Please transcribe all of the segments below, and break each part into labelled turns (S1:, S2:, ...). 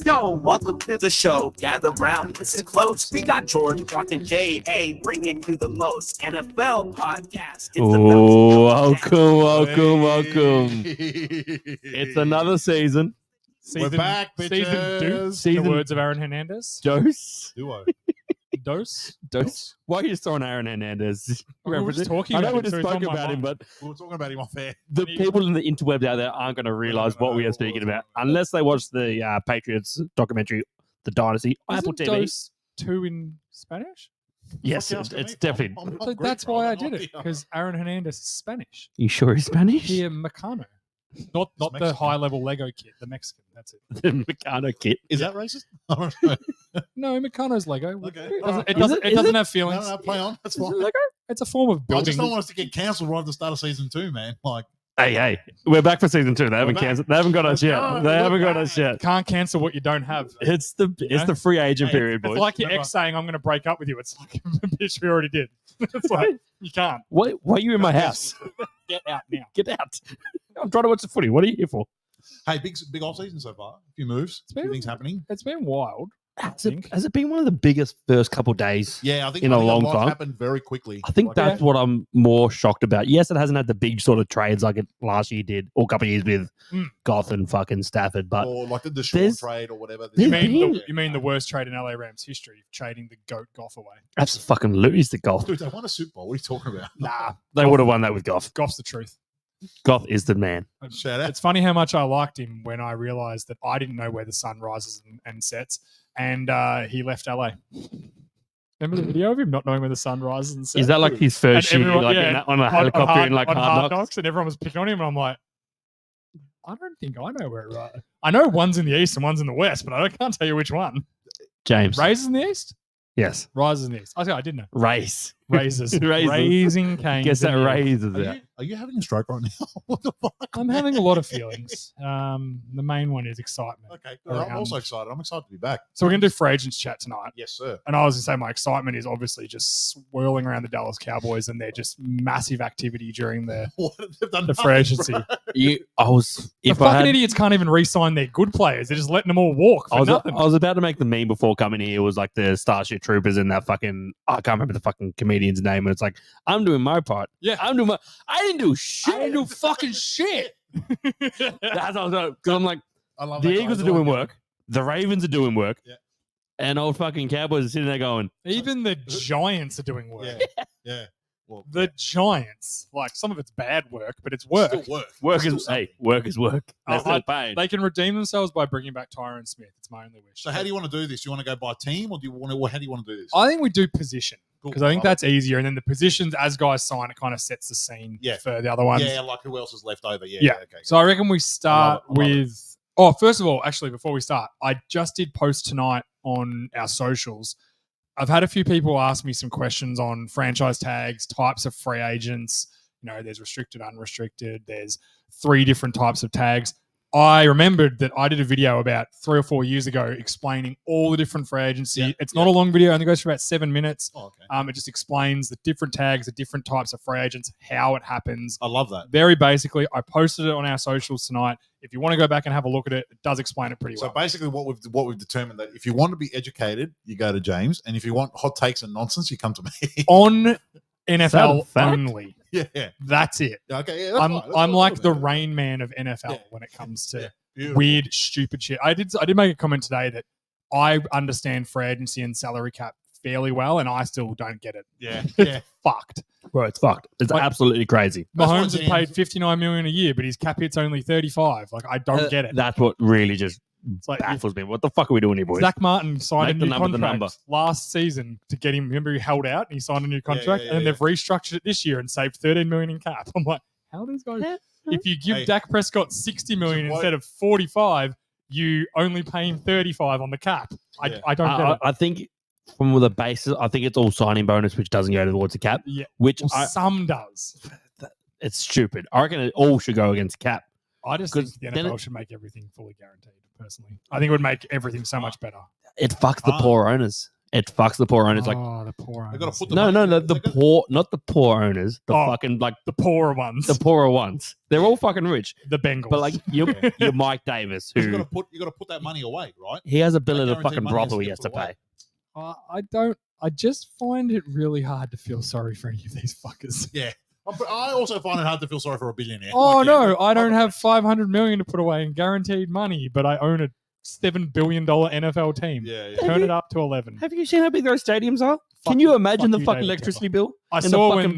S1: Yo, welcome to the show. Gather round, listen close. We got George, Martin, J.A. bringing you the most NFL podcast.
S2: Welcome. It's another season.
S3: We're back, bitches.
S4: Season two.
S2: Season-
S4: The words of Aaron Hernandez.
S2: Dose.
S3: Duo.
S4: Dose.
S2: Why are you just throwing Aaron Hernandez?
S4: We were just talking
S2: I know
S4: about
S2: we
S4: him,
S2: just
S4: so he's
S2: spoke
S4: on my
S2: about him,
S4: mind.
S2: but
S3: We were talking about him off air.
S2: the people in the interwebs out there aren't going to realize what we are speaking about unless they watch the Patriots documentary, The Dynasty, Apple
S4: Isn't
S2: TV.
S4: Dose 2 in Spanish?
S2: Yes,
S3: Fuck you
S2: it's
S3: asking me?
S2: definitely.
S3: I'm
S4: So
S3: Greek,
S4: that's
S3: bro.
S4: why I
S3: I'm
S4: did
S3: not
S4: it,
S3: here.
S4: because Aaron Hernandez is Spanish.
S2: You sure he's Spanish?
S4: Here, Meccano. Not the
S3: Mexican.
S4: high-level Lego kit, the Mexican. That's it.
S2: The Meccano kit.
S3: Is that racist? I don't know.
S4: No, Meccano's Lego.
S3: Okay.
S4: It
S3: Alright.
S4: doesn't,
S2: Is
S4: doesn't
S2: it?
S4: have feelings.
S3: No, play on. That's
S4: Is it
S3: fine.
S4: Lego? It's a form of
S3: I
S4: building.
S3: just don't want us to get cancelled right at the start of season 2, man. Like,
S2: Hey, we're back for season 2. They haven't
S3: back.
S2: cancelled. They haven't got us
S3: Let's
S2: yet.
S3: go.
S2: They
S3: We're
S2: haven't got
S3: back.
S2: us yet.
S4: Can't cancel what you don't have.
S2: It's the free agent
S3: Hey,
S2: period,
S4: It's
S2: boys.
S4: like your
S3: Remember-
S4: ex saying, I'm going to break up with you. It's like, bitch, we already did. It's like, you can't.
S2: Why are you in my house?
S4: Get out now.
S2: Get out. I'm trying to watch the footy. What are you here for?
S3: hey, big off season so far. A few moves, a few
S4: been-
S3: things happening.
S4: It's been wild.
S2: Has it been one of the biggest first couple of days?
S3: Yeah, I think
S2: In a
S3: I think
S2: long
S3: lot
S2: time.
S3: happened very quickly.
S2: I think
S3: Like,
S2: that's what I'm more shocked about. Yes, it hasn't had the big sort of trades like it last year did, or a couple of years with
S4: Mm.
S2: Goth and fucking Stafford. But
S3: or like the Deshaun
S2: there's-
S3: trade or whatever.
S2: there's
S4: You mean the worst trade in LA Rams history, trading the GOAT Goff away?
S2: that's fucking lose the Goth.
S3: Dude, they won a Super Bowl. What are you talking about?
S4: Nah,
S2: They would have won that with Goth.
S4: Goff's the truth.
S2: Goth is the man.
S3: Shout out.
S4: It's funny how much I liked him when I realized that I didn't know where the sun rises and sets, and he left LA. Remember the video of him not knowing where the sun rises and sets?
S2: Is that like his first
S4: And
S2: year,
S4: everyone-
S2: like
S4: yeah,
S2: in that, on a helicopter in like
S4: on
S2: Hard Knocks?
S4: and everyone was picking on him, and I'm like, I don't think I know where it rises. I know one's in the east and one's in the west, but I can't tell you which one.
S2: James.
S4: Raises in the east,
S2: Yes.
S4: rises in the east. I did know.
S2: Race.
S4: Raises,
S2: Raises.
S4: raising canes.
S2: Guess that
S4: in the east.
S2: raises
S3: Are
S2: it.
S3: you having a stroke right now? What the fuck?
S4: I'm having a lot of feelings. The main one is excitement.
S3: Okay, good. I'm also excited. I'm excited to be back.
S4: So we're going to do free agents chat tonight.
S3: Yes, sir.
S4: And I was going to say my excitement is obviously just swirling around the Dallas Cowboys and their just massive activity during the
S3: They've done
S4: free
S3: nothing,
S4: agency.
S3: bro.
S4: The
S2: If I
S4: fucking
S2: had,
S4: idiots can't even re-sign their good players. They're just letting them all walk for
S2: I
S4: nothing.
S2: was about to make the meme before coming here. It was like the Starship Troopers and that fucking, I can't remember the fucking comedian's name. And it's like, I'm doing my part.
S4: Yeah.
S2: I didn't do shit.
S4: I didn't do fucking shit.
S2: That's what I was like, because I'm like,
S3: I love
S2: the
S3: that guy.
S2: Eagles are
S3: He's
S2: doing
S3: like,
S2: work. The Ravens are doing work.
S3: Yeah.
S2: And old fucking Cowboys are sitting there going,
S4: Even the Giants are doing work.
S3: Yeah, yeah. Well,
S4: The Giants, like some of it's bad work, but it's work.
S3: Still work.
S2: work
S3: Still
S2: is,
S3: something.
S2: hey, work is work. They're
S4: Oh,
S2: still paying.
S4: They can redeem themselves by bringing back Tyron Smith. It's my only wish.
S3: So how do you want to do this? Do you want to go by team, or do you want to? How do you want to do this?
S4: I think we do position
S3: Cool.
S4: because I think
S3: Love
S4: that's easier. And then the positions as guys sign, it kind of sets the scene
S3: Yeah.
S4: for the other
S3: it.
S4: ones.
S3: Yeah, like who else is left over? Yeah.
S4: Yeah.
S3: Okay.
S4: So I reckon we start
S3: I love it.
S4: with. Oh, first of all, actually, before we start, I just did post tonight on our socials. I've had a few people ask me some questions on franchise tags, types of free agents. You know, there's restricted, unrestricted. There's 3 different types of tags. I remembered that I did a video about 3 or 4 years ago explaining all the different free agency.
S3: Yeah,
S4: It's not a long video; it only goes for about 7 minutes.
S3: Oh, okay.
S4: It just explains the different tags, the different types of free agents, how it happens.
S3: I love that.
S4: Very basically, I posted it on our socials tonight. If you want to go back and have a look at it, it does explain it pretty
S3: So
S4: well.
S3: basically, what we've determined that if you want to be educated, you go to James, and if you want hot takes and nonsense, you come to me.
S4: On
S2: that a
S4: NFL
S2: fact?
S4: only.
S3: yeah.
S4: That's it.
S3: Okay. Yeah. That's fine. That's
S4: I'm
S3: what
S4: like
S3: I'm
S4: the
S3: talking about.
S4: Rain Man of NFL
S3: Yeah.
S4: when it comes to
S3: Yeah. Beautiful.
S4: weird, stupid shit. I did make a comment today that I understand free agency and salary cap fairly well, and I still don't get it.
S3: Yeah.
S4: It's
S3: Yeah.
S4: fucked.
S2: Bro, it's fucked. It's
S4: Like-
S2: absolutely crazy.
S3: That's why
S4: Mahomes has
S3: James-
S4: paid $59 million a year, but his cap hit's only 35. Like I don't get it.
S2: That's what really just
S4: It's like
S2: baffles me. What the fuck are we doing here, boys?
S4: Zach Martin signed
S2: Make
S4: a
S2: the
S4: new
S2: number the
S4: contract
S2: number.
S4: last season to get him. Remember, he held out and he signed a new contract,
S3: yeah,
S4: and then
S3: yeah.
S4: they've restructured it this year and saved $13 million in cap. I'm like, how are these guys? If you give
S3: Hey.
S4: Dak Prescott $60 million
S3: So what-
S4: instead of 45, you only pay him 35 on the cap.
S3: Yeah.
S4: I don't get it.
S2: I think from the basis, I think it's all signing bonus, which doesn't go towards the cap.
S4: Yeah.
S2: Which
S4: Well, some does.
S2: it's stupid. I reckon it all should go against cap.
S4: I just think
S2: 'Cause
S4: the
S2: then
S4: NFL
S2: it-
S4: should make everything fully guaranteed. Personally, I think it would make everything so much better.
S2: It fucks the
S3: Ah.
S2: poor owners. It fucks the poor owners. Like
S4: oh, the poor
S3: They gotta
S4: owners.
S3: put the
S2: no,
S3: money-
S2: the
S3: they gotta-
S2: poor, not the poor owners. The
S4: Oh.
S2: fucking like
S4: the poorer ones.
S2: the poorer ones. They're all fucking rich.
S4: The Bengals.
S2: But like you're Mike Davis,
S3: You
S2: who
S3: gotta put that money away, right?
S2: he has a bill at a
S3: guaranteed
S2: fucking
S3: money has to
S2: brothel he
S3: get
S2: has to
S3: put away.
S2: pay.
S4: I just find it really hard to feel sorry for any of these fuckers.
S3: Yeah. But I also find it hard to feel sorry for a billionaire.
S4: Oh
S3: Like,
S4: no,
S3: yeah,
S4: I don't have 500 million to put away in guaranteed money, but I own a $7 billion NFL team.
S3: Yeah, yeah.
S4: Turn it up to 11.
S2: Have you seen how big those stadiums are?
S4: Fuck
S2: Can you
S4: you-
S2: imagine
S4: fuck
S2: the
S4: you,
S2: fucking
S4: David
S2: electricity bill?
S4: I
S2: and
S4: saw
S2: the
S4: when
S2: fucking,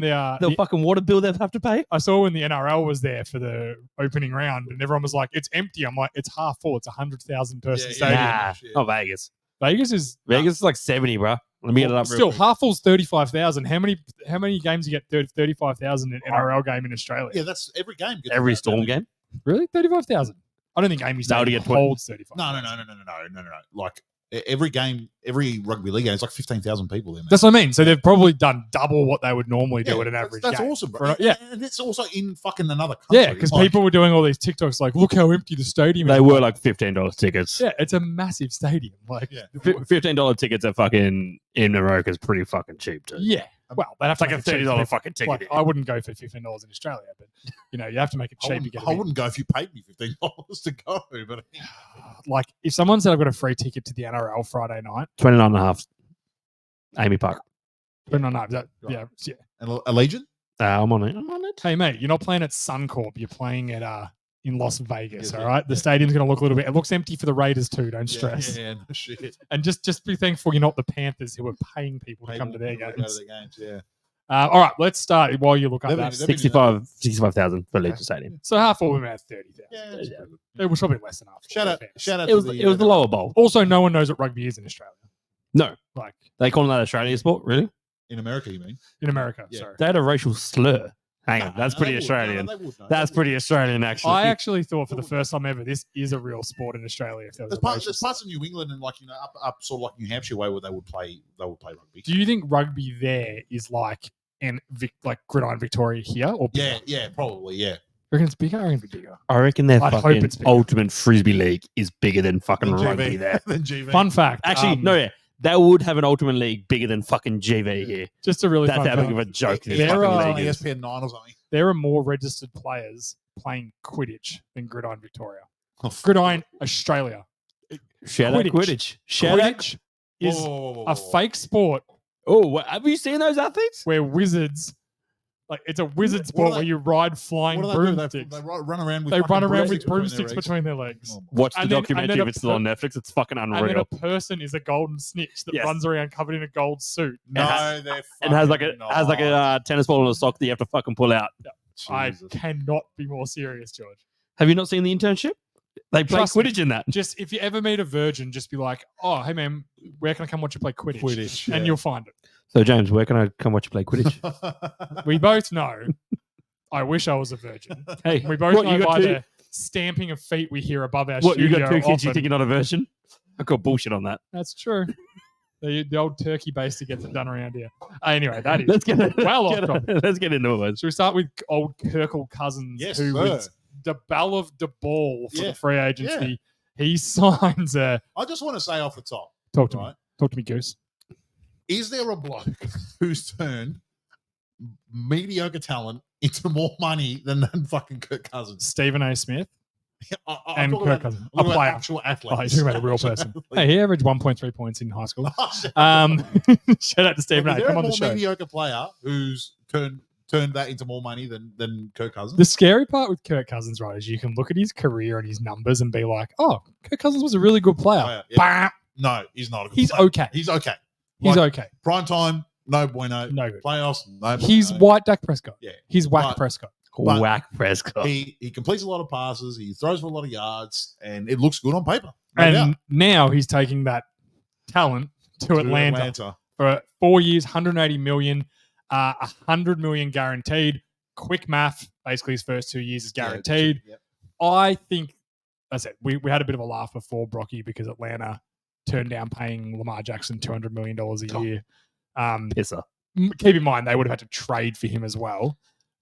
S2: the fucking water bill they have to pay?
S4: I saw when the NRL was there for the opening round, and everyone was like, "It's empty." I'm like, "It's half full. It's 100,000 person
S3: Yeah,
S4: stadium."
S2: Nah,
S3: shit.
S2: not Vegas.
S4: Vegas is
S2: Vegas is like 70, bro. Let me get it up. real
S4: still
S2: quick.
S4: half full's 35,000. How many games you get 35,000 in NRL game in Australia?
S3: Yeah, that's every game. Gets
S2: Every
S3: that,
S2: Storm
S3: don't it?
S2: game.
S4: Really, 35,000? I don't think Amy
S2: No, to
S4: Stadium
S2: get 20.
S4: holds 35.
S3: No. Like every game, every rugby league game, it's like 15,000 people there, man.
S4: That's what I mean. So they've probably done double what they would normally do at an average
S3: That's
S4: game.
S3: awesome, bro.
S4: For- yeah.
S3: And it's also in fucking another country.
S4: Yeah, because
S3: Like,
S4: people were doing all these TikToks like, "Look how empty the stadium is."
S2: They were like $15 tickets.
S4: yeah, it's a massive stadium. Like,
S3: Yeah.
S2: $15 tickets at fucking in America is pretty fucking cheap too.
S4: yeah. Well, they have
S2: It's
S4: to
S2: like a
S4: make it cheap.
S2: $30 fucking ticket.
S4: Like, I wouldn't go for $15 in Australia, but you have to make it cheap to get.
S3: I wouldn't go if you paid me $15 to go, but
S4: Like, if someone said I've got a free ticket to the NRL Friday night,
S2: 29 and a half. Amy Park.
S4: but no, yeah.
S3: and Allegiant.
S2: I'm on it. I'm on it.
S4: Hey mate, you're not playing at Suncorp. You're playing at in Las Vegas.
S3: Yeah,
S4: All right, the
S3: yeah.
S4: stadium's going to look a little bit. It looks empty for the Raiders too. Don't stress.
S3: Yeah, no shit.
S4: And just be thankful you're not the Panthers who are paying people to come to their
S3: Go
S4: games.
S3: to their games, yeah.
S4: All right, let's start while you look up
S3: They've
S4: that.
S3: been- they've
S2: 65,000 for Legion Stadium.
S4: So half full, we had 30,000.
S3: Yeah, that's
S2: Yeah.
S3: pretty good.
S4: It was probably less than half.
S3: Shout out
S2: It was the lower bowl.
S4: Also, no one knows what rugby is in Australia.
S2: No,
S4: Like
S2: they call that Australian sport. Really?
S3: in America. You mean?
S4: in America.
S3: Yeah.
S4: Sorry.
S2: They had a racial slur. Hang on, that's
S3: No,
S2: pretty
S3: they would.
S2: Australian.
S3: No, they would, no,
S2: That's
S3: they would.
S2: pretty Australian, actually.
S4: I actually thought for the first time ever this is a real sport in Australia. If there was
S3: There's
S4: a
S3: parts,
S4: racial
S3: there's parts of New England and up sort of like New Hampshire way where they would play rugby.
S4: Do you think rugby there is like like Gridiron Victoria here, or bigger?
S3: Yeah, probably, yeah.
S4: Reckon it's bigger? I reckon it's bigger.
S2: I reckon their
S4: I hope
S2: fucking
S4: it's bigger.
S2: ultimate frisbee league is bigger than fucking
S3: Than
S2: rugby
S3: GV.
S2: there.
S3: Than GV.
S4: Fun fact.
S2: Actually, no, yeah, they would have an ultimate league bigger than fucking GV here.
S4: Just a really
S2: That's
S4: fun
S2: how
S4: fact.
S2: big of a joke this
S4: There
S2: fucking
S4: are-
S2: league is.
S3: ESPN 9 or something.
S4: There are more registered players playing Quidditch than Gridiron Victoria. Gridiron Australia.
S2: Shout out
S4: Quidditch.
S2: Quidditch. Shout out.
S4: Quidditch is
S3: Whoa.
S4: a fake sport
S2: Oh, have you seen those athletes?
S4: where wizards, like it's a wizard
S3: What
S4: sport
S3: do
S4: where
S3: they-
S4: you ride flying
S3: What do they do?
S4: broomsticks.
S3: They run around with
S4: They
S3: fucking
S4: run around with
S3: broomsticks
S4: broomsticks between their legs.
S3: Oh,
S2: Watch the
S4: And then-
S2: documentary
S4: and then
S2: if it's still on Netflix. It's fucking
S4: And then
S2: unreal.
S4: a person is a golden snitch that
S2: Yes.
S4: runs around covered in a gold suit.
S3: No, they're
S2: And has like
S3: fucking
S2: a
S3: not.
S2: tennis ball and a sock that you have to fucking pull out.
S4: I
S3: Jesus.
S4: cannot be more serious, George.
S2: Have you not seen the internship? They play
S4: Trust me.
S2: Quidditch in that.
S4: Just if you ever meet a virgin, just be like, "Oh, hey man, where can I come watch you play Quidditch?"
S3: Quidditch,
S4: And
S3: yeah.
S4: you'll find it.
S2: So James, where can I come watch you play Quidditch?
S4: We both know. I wish I was a virgin.
S2: Hey,
S4: We both
S2: what,
S4: know
S2: you got
S4: by
S2: two,
S4: the stamping of feet we hear above our
S2: what you
S4: studio.
S2: got 2 kids? You
S4: often.
S2: think you're not a virgin? I call bullshit on that.
S4: That's true. The old turkey baster gets it done around here. Anyway, that is.
S2: Let's get it.
S4: Well
S2: let's
S4: off
S2: get
S4: topic.
S2: Let's get into it.
S4: Should we start with old Kirkle Cousins,
S3: Yes,
S4: who
S3: sir.
S4: was the bell of the ball for
S3: Yeah.
S4: the free agency? He signs a.
S3: I just want to say off the top,
S4: Talk to me.
S3: right?
S4: Talk to me, Goose.
S3: Is there a bloke who's turned mediocre talent into more money than fucking Kirk Cousins?
S4: Stephen A. Smith.
S3: I'm
S4: And
S3: talking
S4: Kirk
S3: about-
S4: Cousins.
S3: I'm
S4: A
S3: talking about
S4: player.
S3: actual
S4: Oh,
S3: athletes.
S4: you're talking about a real person. Hey, he averaged 1.3 points in high school.
S3: Oh, shit.
S4: Shout out to Stephen
S3: Is
S4: A.
S3: there
S4: Come
S3: a
S4: on the
S3: more
S4: show.
S3: mediocre player who's turned that into more money than Kirk Cousins?
S4: The scary part with Kirk Cousins, right, is you can look at his career and his numbers and be like, "Oh, Kirk Cousins was a really good player."
S3: Oh, yeah.
S4: Bah!
S3: No, he's not. A good
S4: He's
S3: player.
S4: okay.
S3: He's okay.
S4: He's
S3: Like,
S4: okay.
S3: Prime time, no bueno.
S4: No good.
S3: Playoffs, no.
S4: He's
S3: bueno.
S4: white Dak Prescott.
S3: Yeah.
S4: He's whack
S3: But-
S4: Prescott.
S3: But-
S2: Whack Prescott.
S3: He completes a lot of passes. He throws for a lot of yards, and it looks good on paper. No
S4: And
S3: doubt.
S4: now he's taking that talent to Atlanta for 4 years, 180 million, 100 million guaranteed. Quick math, basically his first 2 years is guaranteed.
S3: Yeah.
S4: I think that's it. We had a bit of a laugh before Brocky because Atlanta turned down paying Lamar Jackson $200 million a
S3: Oh.
S4: year.
S2: Pisser.
S4: Keep in mind they would have had to trade for him as well.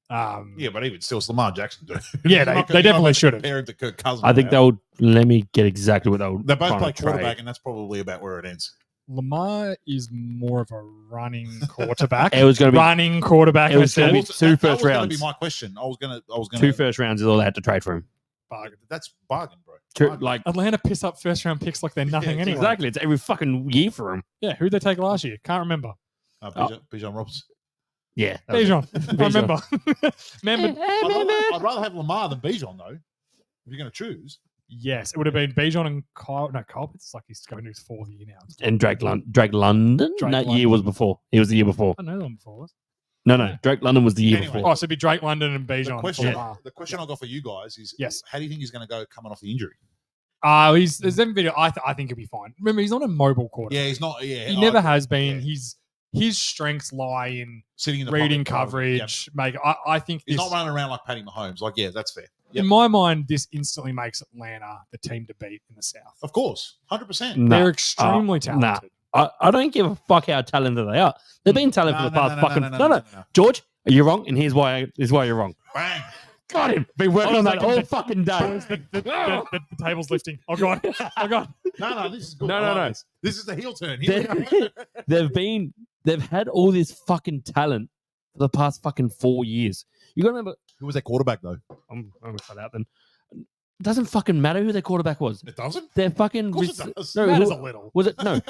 S3: Yeah, but even still, it's Lamar Jackson. Dude.
S4: Yeah,
S3: You're
S4: they
S3: not gonna- you're not
S4: definitely
S3: gonna
S4: should have.
S3: compare him to Kirk Cousins.
S2: I think
S3: now.
S2: they'll let me get exactly what they'll.
S3: They both
S2: trying
S3: play
S2: to trade.
S3: quarterback, and that's probably about where it ends.
S4: Lamar is more of a running quarterback.
S2: It was going to be
S4: running quarterback.
S2: It was
S4: I
S2: gonna
S4: said.
S2: be two
S3: that
S2: first
S3: was gonna
S2: rounds.
S3: be my question. I was gonna.
S2: 2 first rounds is all they had to trade for him.
S4: Bargain.
S3: That's bargain, bro.
S2: Two,
S3: Bargain.
S2: like
S4: Atlanta piss up first round picks like they're nothing
S3: Yeah,
S4: anyway.
S2: exactly, it's every fucking year for him.
S4: Yeah, who'd they take last year? Can't remember.
S3: Bijan Robinson.
S2: Yeah, that was it.
S4: Bijan. I remember. remember.
S3: I'd rather have Lamar than Bijan though. If you're gonna choose,
S4: Yes, it would have been Bijan and Kyle. No, Kyle Pitts is like he's going to his 4th year now.
S2: And Drake London.
S4: Drake
S2: that year
S4: London.
S2: was before. It was the year before.
S4: I know them before.
S2: No, Drake London was the year
S3: Anyway.
S2: before.
S4: Oh, so it'd be Drake London and
S3: the
S4: Bijan.
S3: question,
S4: for
S3: the question I got for you guys is,
S4: Yes.
S3: how do you think he's gonna go coming off the injury?
S4: There's them video. I think he'll be fine. Remember, he's not a mobile quarterback.
S3: Yeah, he's not. Yeah,
S4: he
S3: I
S4: never
S3: agree.
S4: has been.
S3: Yeah.
S4: His strengths lie in
S3: Sitting in the
S4: reading
S3: pocket, probably.
S4: coverage.
S3: Yep.
S4: I think
S3: He's
S4: this,
S3: not running around like Patty Mahomes. Like, yeah, that's fair. Yep.
S4: in my mind, this instantly makes Atlanta the team to beat in the South.
S3: Of course, 100%.
S2: No.
S4: They're extremely
S2: nah.
S4: talented.
S2: I don't give a fuck how talented they are. They've been talented for the past fucking. No. George, you're wrong, and here's why you're wrong.
S3: Bang.
S2: Got him. Been working on that
S4: second,
S2: all
S4: the-
S2: fucking day.
S4: The table's lifting. Oh god. Oh god.
S3: No, this is good.
S2: No,
S3: I like
S2: no.
S3: This. This is the heel turn. Here we go.
S2: They've had all this fucking talent for the past fucking 4 years. You got to remember.
S3: Who was their quarterback though?
S2: I'm gonna cut out then. It doesn't fucking matter who their quarterback was.
S3: It doesn't.
S2: They're fucking.
S3: Of course it does.
S2: No,
S4: Matters
S2: who-
S4: a little.
S2: was it no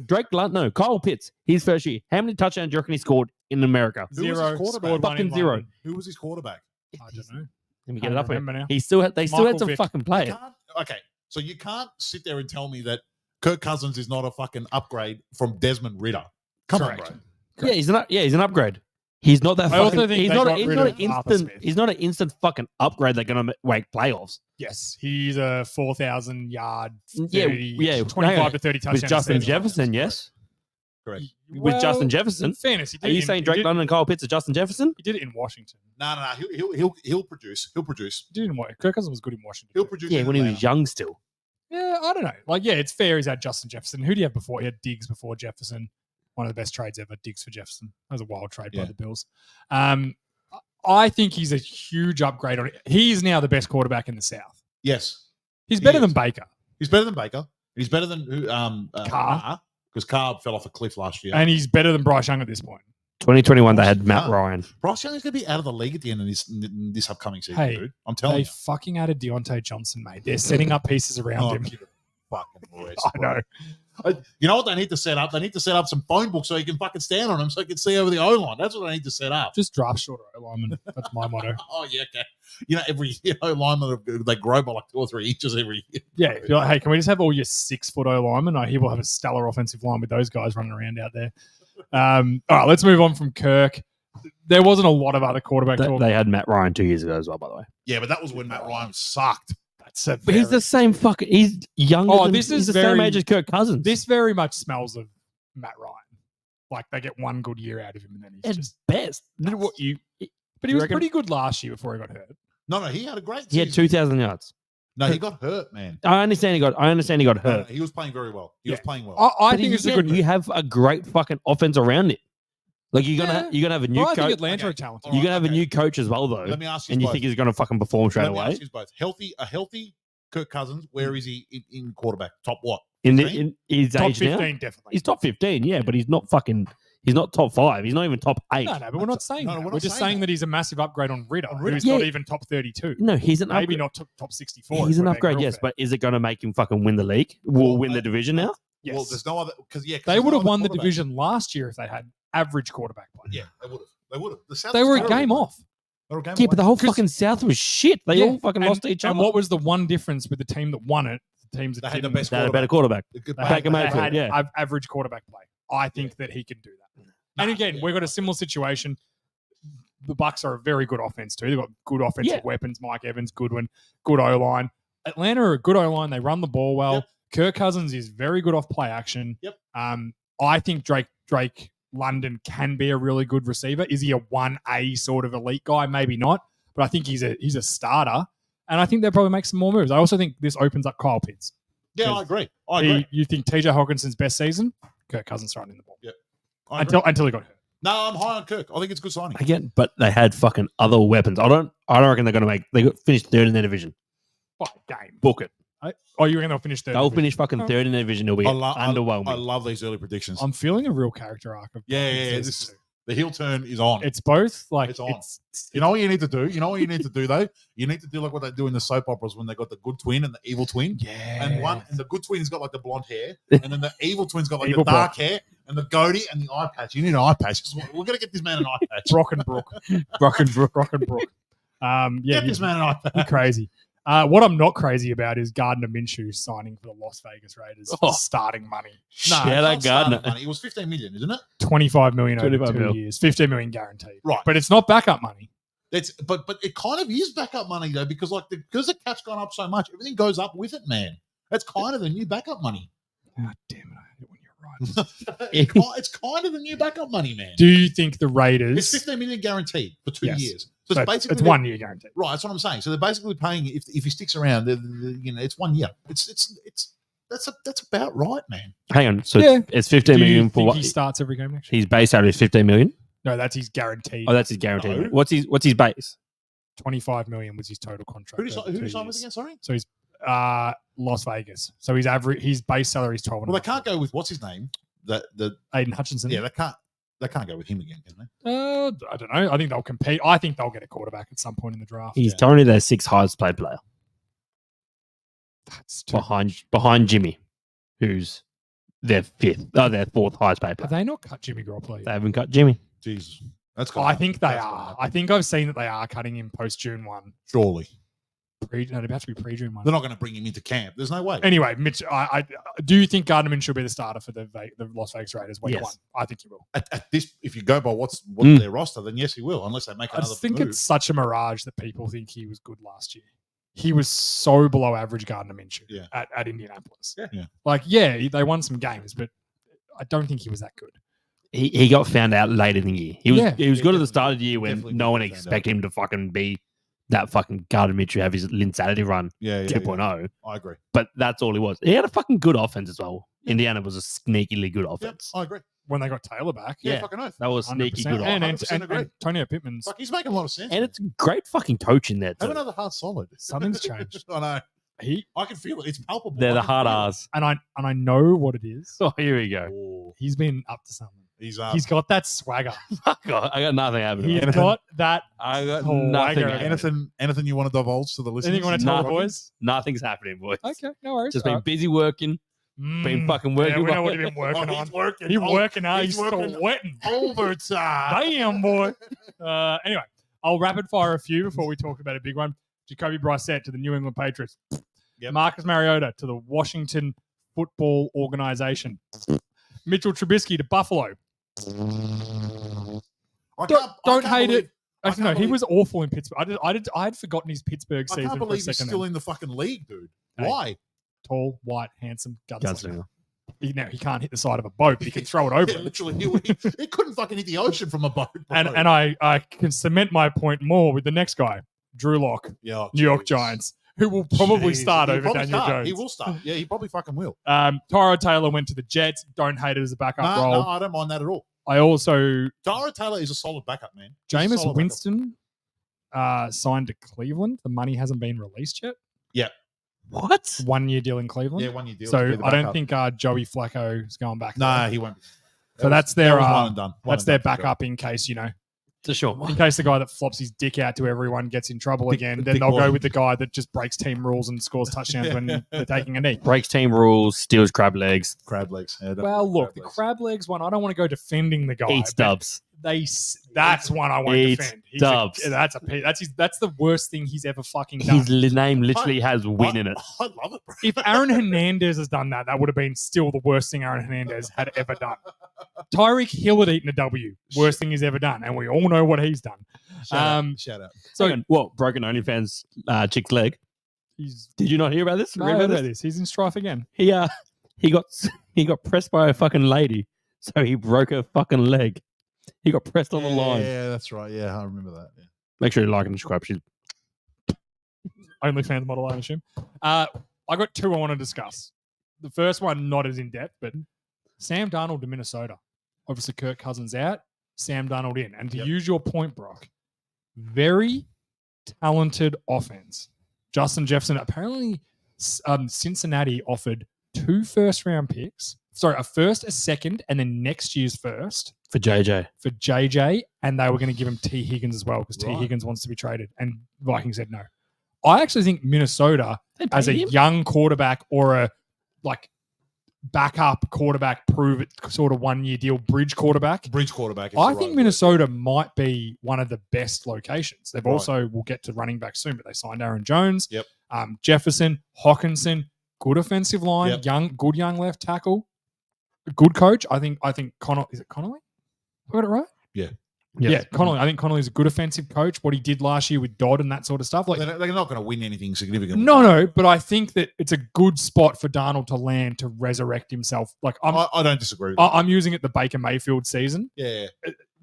S2: Drake Lunt? No, Kyle Pitts. His first year. How many touchdowns do you reckon he scored in America?
S3: Who was his
S4: Zero.
S3: quarterback?
S4: Scored one
S2: Fucking
S4: in
S2: zero.
S4: London.
S3: Who was his quarterback?
S4: I don't know.
S2: Let me
S4: Can't
S2: get it up here.
S4: remember now.
S2: He still had. They still
S4: Michael
S2: had some
S4: Vick.
S2: fucking
S3: You
S2: players.
S3: can't- Okay, so you can't sit there and tell me that Kirk Cousins is not a fucking upgrade from Desmond Ritter. Come
S4: Correct.
S3: on, bro.
S2: Yeah, he's an upgrade. He's not that
S4: I also
S2: fucking.
S4: think
S2: He's
S4: they
S2: not.
S4: got
S2: He's
S4: rid
S2: not
S4: of
S2: an
S4: Arthur
S2: instant.
S4: Smith.
S2: He's not an instant fucking upgrade. They're gonna make playoffs
S4: Yes, he's a 4,000 yard,
S2: Yeah,
S4: 30,
S2: yeah, hang
S4: 25
S2: on.
S4: to 30 touchdowns.
S2: with Justin
S4: season.
S2: Jefferson. Yes,
S3: Correct.
S2: with Justin Jefferson.
S4: In fairness, he did
S2: Are you
S4: it in-
S2: saying
S4: he
S2: Drake
S4: did-
S2: London and Kyle Pitts are Justin Jefferson?
S4: He did it in Washington.
S3: No. He'll produce. He'll produce.
S4: He did it in Kirk Cousins was good in Washington.
S3: He'll produce.
S2: Yeah,
S3: in
S2: when he
S3: Atlanta.
S2: was young still.
S4: Yeah, I don't know. Like, yeah, it's fair. He's had Justin Jefferson. Who do you have before? He had Diggs before Jefferson. One of the best trades ever. Diggs for Jefferson. That was a wild trade by
S3: Yeah.
S4: the Bills. I think he's a huge upgrade on it. He's now the best quarterback in the South.
S3: Yes,
S4: He's
S3: He
S4: better
S3: is.
S4: than Baker,
S3: he's better than Baker. He's better than
S4: Carr.
S3: because Carr fell off a cliff last year.
S4: and he's better than Bryce Young at this point.
S2: 2021, they had Matt
S3: Yeah.
S2: Ryan.
S3: Bryce Young is going to be out of the league at the end of this upcoming season,
S4: Hey,
S3: dude. I'm telling
S4: They
S3: you.
S4: fucking added Deontay Johnson, mate. They're setting up pieces around
S3: Oh,
S4: him.
S3: give it a fucking rest,
S4: I
S3: bro.
S4: know.
S3: You know what they need to set up? They need to set up some phone books so he can fucking stand on them so he can see over the O line. That's what they need to set up.
S4: Just draft shorter lineman. That's my motto.
S3: Oh yeah, okay. You know, every lineman they grow by like 2 or 3 inches every year.
S4: Yeah, if you're like, hey, can we just have all your 6 foot O linemen? I hear we'll have a stellar offensive line with those guys running around out there. All right, let's move on from Kirk. There wasn't a lot of other quarterback talk.
S2: They had Matt Ryan 2 years ago as well, by the way.
S3: Yeah, but that was when Matt Ryan sucked.
S4: That's a
S2: But he's the same fucking. He's younger.
S4: Oh,
S2: than,
S4: this
S2: he's
S4: is
S2: the same
S4: very-
S2: age as Kirk Cousins.
S4: this very much smells of Matt Ryan. Like they get one good year out of him and then he's
S2: at
S4: just.
S2: best. What you?
S4: But
S2: you
S4: he was
S2: reckon-
S4: pretty good last year before he got hurt.
S3: No, he had a great
S2: He had
S3: season.
S2: 2,000 yards.
S3: No, he got hurt, man.
S2: I understand he got.
S3: No,
S2: hurt.
S3: he was playing very well. He was
S4: Yeah.
S3: playing well.
S4: I
S2: But
S4: think it's a
S2: again,
S4: good.
S2: you have a great fucking offense around it. Like you're
S4: Yeah.
S2: gonna have a new
S4: I think
S2: coach.
S4: Atlanta
S3: Okay.
S4: are talented.
S2: You're gonna have a
S3: Okay.
S2: new coach as well, though.
S3: Let me ask you
S2: And you
S3: both.
S2: think he's gonna fucking perform straight
S3: Let me
S2: away
S3: ask you both. A healthy Kirk Cousins, where is he in quarterback? Top what?
S2: in
S3: 15?
S2: his
S4: Top
S2: age
S4: 15,
S2: now?
S4: definitely.
S2: He's top 15, yeah, but he's not fucking. He's not top 5. He's not even top 8.
S4: No, but we're not saying
S3: No,
S4: that.
S3: we're
S4: We're,
S3: not
S4: just
S3: saying
S4: saying that he's a massive upgrade on Ritter,
S3: On Ritter.
S4: who's
S2: Yeah.
S4: not even top 32.
S2: No, he's an
S4: Maybe
S2: upgrade.
S4: not top 64.
S2: He's
S4: if
S2: an
S4: we're being
S2: upgrade,
S4: real
S2: yes,
S4: fair.
S2: but is it going to make him fucking win the league? Will win the division now?
S4: Yes.
S3: Well, there's no other because
S4: They would have won the division last year if they had average quarterback play.
S3: Yeah, they would have. They would have. The South
S4: They
S3: was
S4: were a
S3: terrible,
S4: game
S3: bro.
S4: off.
S3: They were a game
S2: Yeah, but the
S3: away.
S2: whole
S4: 'Cause-
S2: fucking South was shit. They
S4: Yeah,
S2: all fucking lost to each other.
S4: And what was the one difference with the team that won it? The teams that
S3: They had the
S4: didn't.
S3: best
S2: They had a better quarterback.
S3: The good
S4: They
S3: back-
S2: Baker
S4: had, they
S2: Mayfield,
S4: had
S2: yeah.
S4: average quarterback play. I think that he can do that. And again, we've got a similar situation. The Bucks are a very good offense too. They've got good offensive
S2: Yeah.
S4: weapons. Mike Evans, Goodwin, good O line. Atlanta are a good O line. They run the ball well.
S3: Yep.
S4: Kirk Cousins is very good off play action.
S3: Yep.
S4: I think Drake London can be a really good receiver. Is he a 1A sort of elite guy? Maybe not, but I think he's a starter. And I think they'll probably make some more moves. I also think this opens up Kyle Pitts.
S3: Yeah, I agree. I agree.
S4: You think TJ Hawkinson's best season? Kirk Cousins running the ball
S3: I agree.
S4: until he got hurt.
S3: No, I'm high on Kirk. I think it's a good signing.
S2: Again, but they had fucking other weapons. I don't reckon they're going to make. They got finished third in their division.
S4: What game?
S2: Book it.
S4: Oh, you reckon they'll finish third?
S2: They'll
S4: division?
S2: finish fucking third in the division. It'll be underwhelming.
S3: I love these early predictions.
S4: I'm feeling a real character arc. Of
S3: Yeah,
S4: both
S3: yeah,
S4: these
S3: this-
S4: two.
S3: The heel turn is on.
S4: It's both like
S3: It's on. You know what you need to do? You know what you need to do though? You need to do like what they do in the soap operas when they got the good twin and the evil twin.
S4: yeah,
S3: And the good twin's got like the blonde hair, and then the evil twin's got like
S4: Evil
S3: the dark hair and the goatee and the eye patch. You need an eye patch. We're gonna get this man an eye patch.
S4: Brock and Brook. Yeah,
S3: Get this man an eye
S4: you're
S3: patch.
S4: crazy. What I'm not crazy about is Gardner Minshew signing for the Las Vegas Raiders for
S2: Oh.
S4: starting money.
S3: No,
S2: Shout
S3: it's
S2: out
S3: not starting
S2: Gardner.
S3: money. It was 15 million, isn't it?
S4: 25 million over
S2: 25
S4: 2
S2: mil.
S4: years, 15 million guaranteed.
S3: Right.
S4: But it's not backup money.
S3: It's but it kind of is backup money though, because because the cap's gone up so much, everything goes up with it, man. That's kind of the new backup money.
S4: Ah, damn it! I hate it when you're right.
S3: It's kind of the new backup money, man.
S4: Do you think the
S3: It's
S4: Raiders?
S3: 15 million guaranteed for 2
S4: Yes.
S3: years. So
S4: So
S3: it's basically
S4: it's 1 year guaranteed.
S3: Right, that's what I'm saying. So they're basically paying if he sticks around. It's 1 year. That's about right, man.
S2: Hang on. So
S4: Yeah.
S2: it's 15
S4: Do you
S2: million for
S4: think
S2: what?
S4: he starts every game next year?
S2: His base salary is 15 million.
S4: No, that's his guaranteed.
S2: Oh, that's his guarantee.
S3: No.
S2: What's his base?
S4: 25 million was his total contract.
S3: Who
S4: over
S3: did
S4: 2
S3: he sign with
S4: years.
S3: again? Sorry.
S4: So he's Las Vegas. So his base salary is 12.
S3: Well, they can't go with what's his name. The
S4: Aiden Hutchinson.
S3: yeah, they can't go with him again, can they?
S4: I don't know. I think they'll compete. I think they'll get a quarterback at some point in the draft.
S2: He's
S3: Yeah.
S2: currently their 6th highest paid player
S4: That's too
S2: behind Jimmy, who's their 4th highest paid
S4: Have
S2: player.
S4: they not cut Jimmy Garoppolo yet?
S2: They haven't got Jimmy.
S3: Jesus, that's.
S4: I think they
S3: that's
S4: are.
S3: gonna
S4: I think I've seen that they are cutting him post June 1.
S3: surely
S4: No, it'd have to be pre June 1.
S3: they're not going to bring him into camp. There's no way.
S4: Anyway, Mitch, I do you think Gardner Minshew will be the starter for the Las Vegas Raiders week
S2: Yes.
S4: 1? I think he will.
S3: At this, if you go by what's
S2: Mm.
S3: their roster, then yes, he will, unless they make
S4: I
S3: another.
S4: just think
S3: move.
S4: it's such a mirage that people think he was good last year. He was so below average Gardner Minshew
S3: Yeah.
S4: at Indianapolis.
S3: Yeah.
S4: Like, yeah, they won some games, but I don't think he was that good.
S2: He got found out late in the year. He was
S4: Yeah.
S2: he was
S3: Yeah,
S2: good at the
S3: definitely-
S2: start of the year when
S3: definitely
S2: no one
S3: found out.
S2: expected him to fucking be that fucking Gardner Minshew, have his Linsanity run
S3: yeah,
S2: 2.0.
S3: I agree.
S2: But that's all he was. He had a fucking good offense as well. Indiana was a sneakily good
S3: Yep,
S2: offense.
S3: I agree.
S4: When they got Taylor back,
S3: Yeah,
S2: Yeah.
S3: fucking oath.
S2: That was sneaky
S4: 100%.
S2: good
S4: And,
S2: offense.
S3: offense. 100% agree.
S4: Antonio Pittman's
S3: Fuck, he's making a lot of sense.
S2: And
S3: man.
S2: it's great fucking coaching there
S3: have
S2: too.
S3: another hard solid.
S4: Something's changed.
S3: I know.
S4: he
S3: I can feel it. It's palpable.
S2: They're
S3: I
S2: the
S3: can
S2: hard
S3: feel it.
S2: R's.
S4: and I know what it is.
S2: Oh, here we go.
S3: Oh,
S4: He's been up to something.
S3: he's
S4: He's got that swagger.
S2: I got nothing happening.
S4: He's
S3: Anything-
S4: got that.
S2: I got
S4: Oh,
S2: nothing
S4: I got
S2: happening.
S3: anything you want to divulge to the listeners?
S4: Anything you want to tell the
S2: Nothing.
S4: boys?
S2: Nothing's happening, boys.
S4: Okay, no worries.
S2: Just been busy working. Been fucking working.
S4: Yeah, we know what he's been working
S3: Oh,
S4: on.
S3: he's working.
S4: He's
S3: Oh,
S4: working hard. He's
S3: working
S4: sweating.
S3: overtime.
S4: Damn, boy. Anyway, I'll rapid fire a few before we talk about a big one. Jacoby Brissett to the New England Patriots.
S3: Yep.
S4: Marcus Mariota to the Washington Football Organization. Mitchell Trubisky to Buffalo. Don't hate it. Actually, no,
S3: can't
S4: he
S3: believe-
S4: was awful in Pittsburgh. I had forgotten his Pittsburgh
S3: I
S4: season
S3: can't
S4: for a
S3: believe he's
S4: second.
S3: still
S4: there.
S3: in the fucking league, dude.
S4: Hey.
S3: Why?
S4: Tall, white, handsome, gunslinger.
S2: Gunslinger.
S4: He can't hit the side of a boat, but he can throw it over
S3: Yeah,
S4: it.
S3: literally, he couldn't fucking hit the ocean from a boat.
S4: And I can cement my point more with the next guy, Drew Lock,
S3: yeah,
S4: New York
S3: jeez.
S4: Giants, who will probably
S3: Jeez.
S4: start
S3: He'll
S4: over
S3: probably
S4: Daniel
S3: start.
S4: Jones.
S3: He will start. Yeah, he probably fucking will.
S4: Tyrod Taylor went to the Jets. Don't hate it as a backup
S3: No,
S4: role.
S3: no, I don't mind that at all.
S4: I also
S3: Tara Taylor is a solid backup, man. He's a
S4: Jameis
S3: solid
S4: Winston signed to Cleveland. The money hasn't been released yet.
S2: What?
S4: 1 year deal in
S3: backup.
S4: Cleveland.
S3: Yeah, 1 year deal.
S4: so
S3: to be the
S4: I don't
S3: backup.
S4: think Joey Flacco is going back.
S3: Nah,
S4: there.
S3: he won't.
S4: So that's their
S3: one and done. One
S4: that's
S3: and
S4: their
S3: done for sure.
S4: backup in case
S2: To sure.
S4: in case the guy that flops his dick out to everyone gets in trouble
S3: Dick-
S4: again.
S3: the
S4: Then
S3: dick
S4: they'll
S3: boy.
S4: go with the guy that just breaks team rules and scores touchdowns when they're taking a knee.
S2: Breaks team rules, steals crab legs,
S3: Crab legs. Yeah, definitely
S4: Well, look, the
S3: legs.
S4: crab legs one. I don't want to go defending the guy.
S2: eats
S4: but
S2: dubs.
S4: That's one I won't
S2: Eats
S4: defend.
S2: dubs.
S4: That's the worst thing he's ever fucking done.
S2: His name literally has win in it.
S3: I love it, bro.
S4: If Aaron Hernandez has done that, that would have been still the worst thing Aaron Hernandez had ever done. Tyreek Hill had eaten a W. Worst thing he's ever done. And we all know what he's done.
S3: Shout out.
S2: So, what? Broken OnlyFans chick's leg. Did you not hear about this?
S4: No,
S2: Read
S4: I
S2: about
S4: heard
S2: this?
S4: about this. He's in strife again.
S2: He got pressed by a fucking lady, so he broke her fucking leg. He got pressed on the line.
S3: Yeah, that's right. Yeah, I remember that. Yeah.
S2: Make sure you like and subscribe. She's
S4: OnlyFans model, I assume. I got two I want to discuss. The first one, not as in depth, but Sam Darnold to Minnesota. Obviously, Kirk Cousins out, Sam Darnold in. And to
S3: Yep.
S4: use your point, Brock, very talented offense. Justin Jefferson, apparently Cincinnati offered 2 first-round picks. Sorry, a first, a second, and then next year's first
S2: For JJ.
S4: for JJ, and they were going to give him T. Higgins as well because T.
S3: Right.
S4: Higgins wants to be traded, and Vikings said no. I actually think Minnesota, as a young quarterback or a like backup quarterback, prove it sort of 1-year deal, bridge quarterback.
S3: Bridge quarterback. is
S4: I
S3: the
S4: think
S3: right
S4: Minnesota might be one of the best locations. They've
S3: Right.
S4: also, we'll get to running back soon, but they signed Aaron Jones,
S3: Yep.
S4: Jefferson, Hawkinson, good offensive line,
S3: Yep.
S4: good young left tackle, good coach. I think Connolly, is it Connolly? I got it right? Yeah, Connolly. I think Connolly's a good offensive coach. What he did last year with Dodd and that sort of stuff. Like,
S3: They're not going to win anything significant.
S4: no, but I think that it's a good spot for Darnold to land to resurrect himself. Like,
S3: I don't disagree with that.
S4: I'm using it the Baker Mayfield season.
S3: Yeah.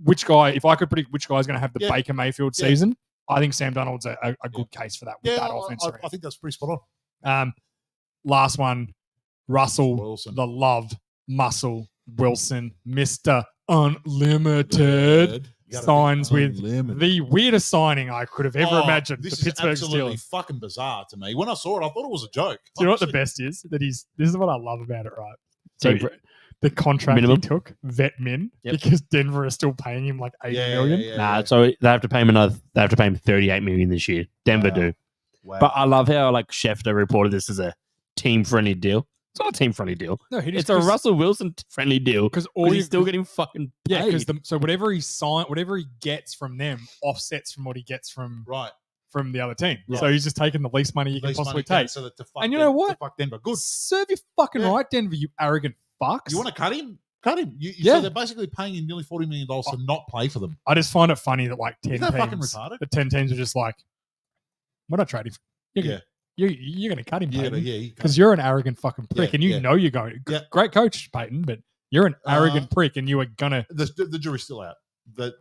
S4: Which guy, if I could predict which guy's going to have the
S3: Yeah.
S4: Baker Mayfield
S3: Yeah.
S4: season, I think Sam Darnold's a good case for that with
S3: Yeah,
S4: that offense.
S3: I think that's pretty spot on.
S4: Last one, Russell,
S3: Wilson.
S4: the love muscle Wilson, Mr. Unlimited,
S3: You gotta be
S4: signs with
S3: unlimited.
S4: the weirdest signing I could have ever
S3: Oh,
S4: imagined.
S3: This
S4: The Pittsburgh
S3: is absolutely
S4: Steelers.
S3: fucking bizarre to me. When I saw it, I thought it was a joke.
S4: Do you know what the
S3: Honestly.
S4: best is? This is what I love about it, right? So
S2: Team-
S4: the contract
S2: Minimum?
S4: he took, vet min,
S2: Yep.
S4: because Denver is still paying him like $80 million.
S2: Nah, so they have to pay him They have to pay him $38 million this year. Denver
S3: Wow.
S2: do.
S3: Wow.
S2: But I love how like Schefter reported this as a team-friendly deal. It's not a team-friendly deal.
S4: No, he
S2: It's a Russell Wilson friendly deal
S4: because
S2: because
S4: all
S2: he's still getting fucking paid.
S4: yeah, because so whatever he signed, whatever he gets from them offsets from what he gets from
S3: right.
S4: the other team.
S3: Right.
S4: So he's just taking the least money you can
S3: Least
S4: possibly
S3: money
S4: take.
S3: so that to fuck
S4: And you know
S3: Den-
S4: what?
S3: to fuck Denver. Good.
S4: Serve your fucking
S3: Yeah.
S4: right, Denver, you arrogant fucks.
S3: You want to cut him? Cut him.
S4: Yeah.
S3: So they're basically paying him nearly $40 million to not play for them.
S4: I just find it funny that like 10
S3: Isn't that fucking
S4: teams,
S3: retarded?
S4: the 10 teams are just like, we're not trading.
S3: Yeah.
S4: You're going to cut him,
S3: Yeah,
S4: Peyton,
S3: yeah.
S4: because you're an arrogant fucking prick,
S3: Yeah,
S4: and you
S3: yeah.
S4: know you're going.
S3: Yeah.
S4: Great coach, Peyton, but you're an arrogant prick, and you are gonna.
S3: The jury's still out.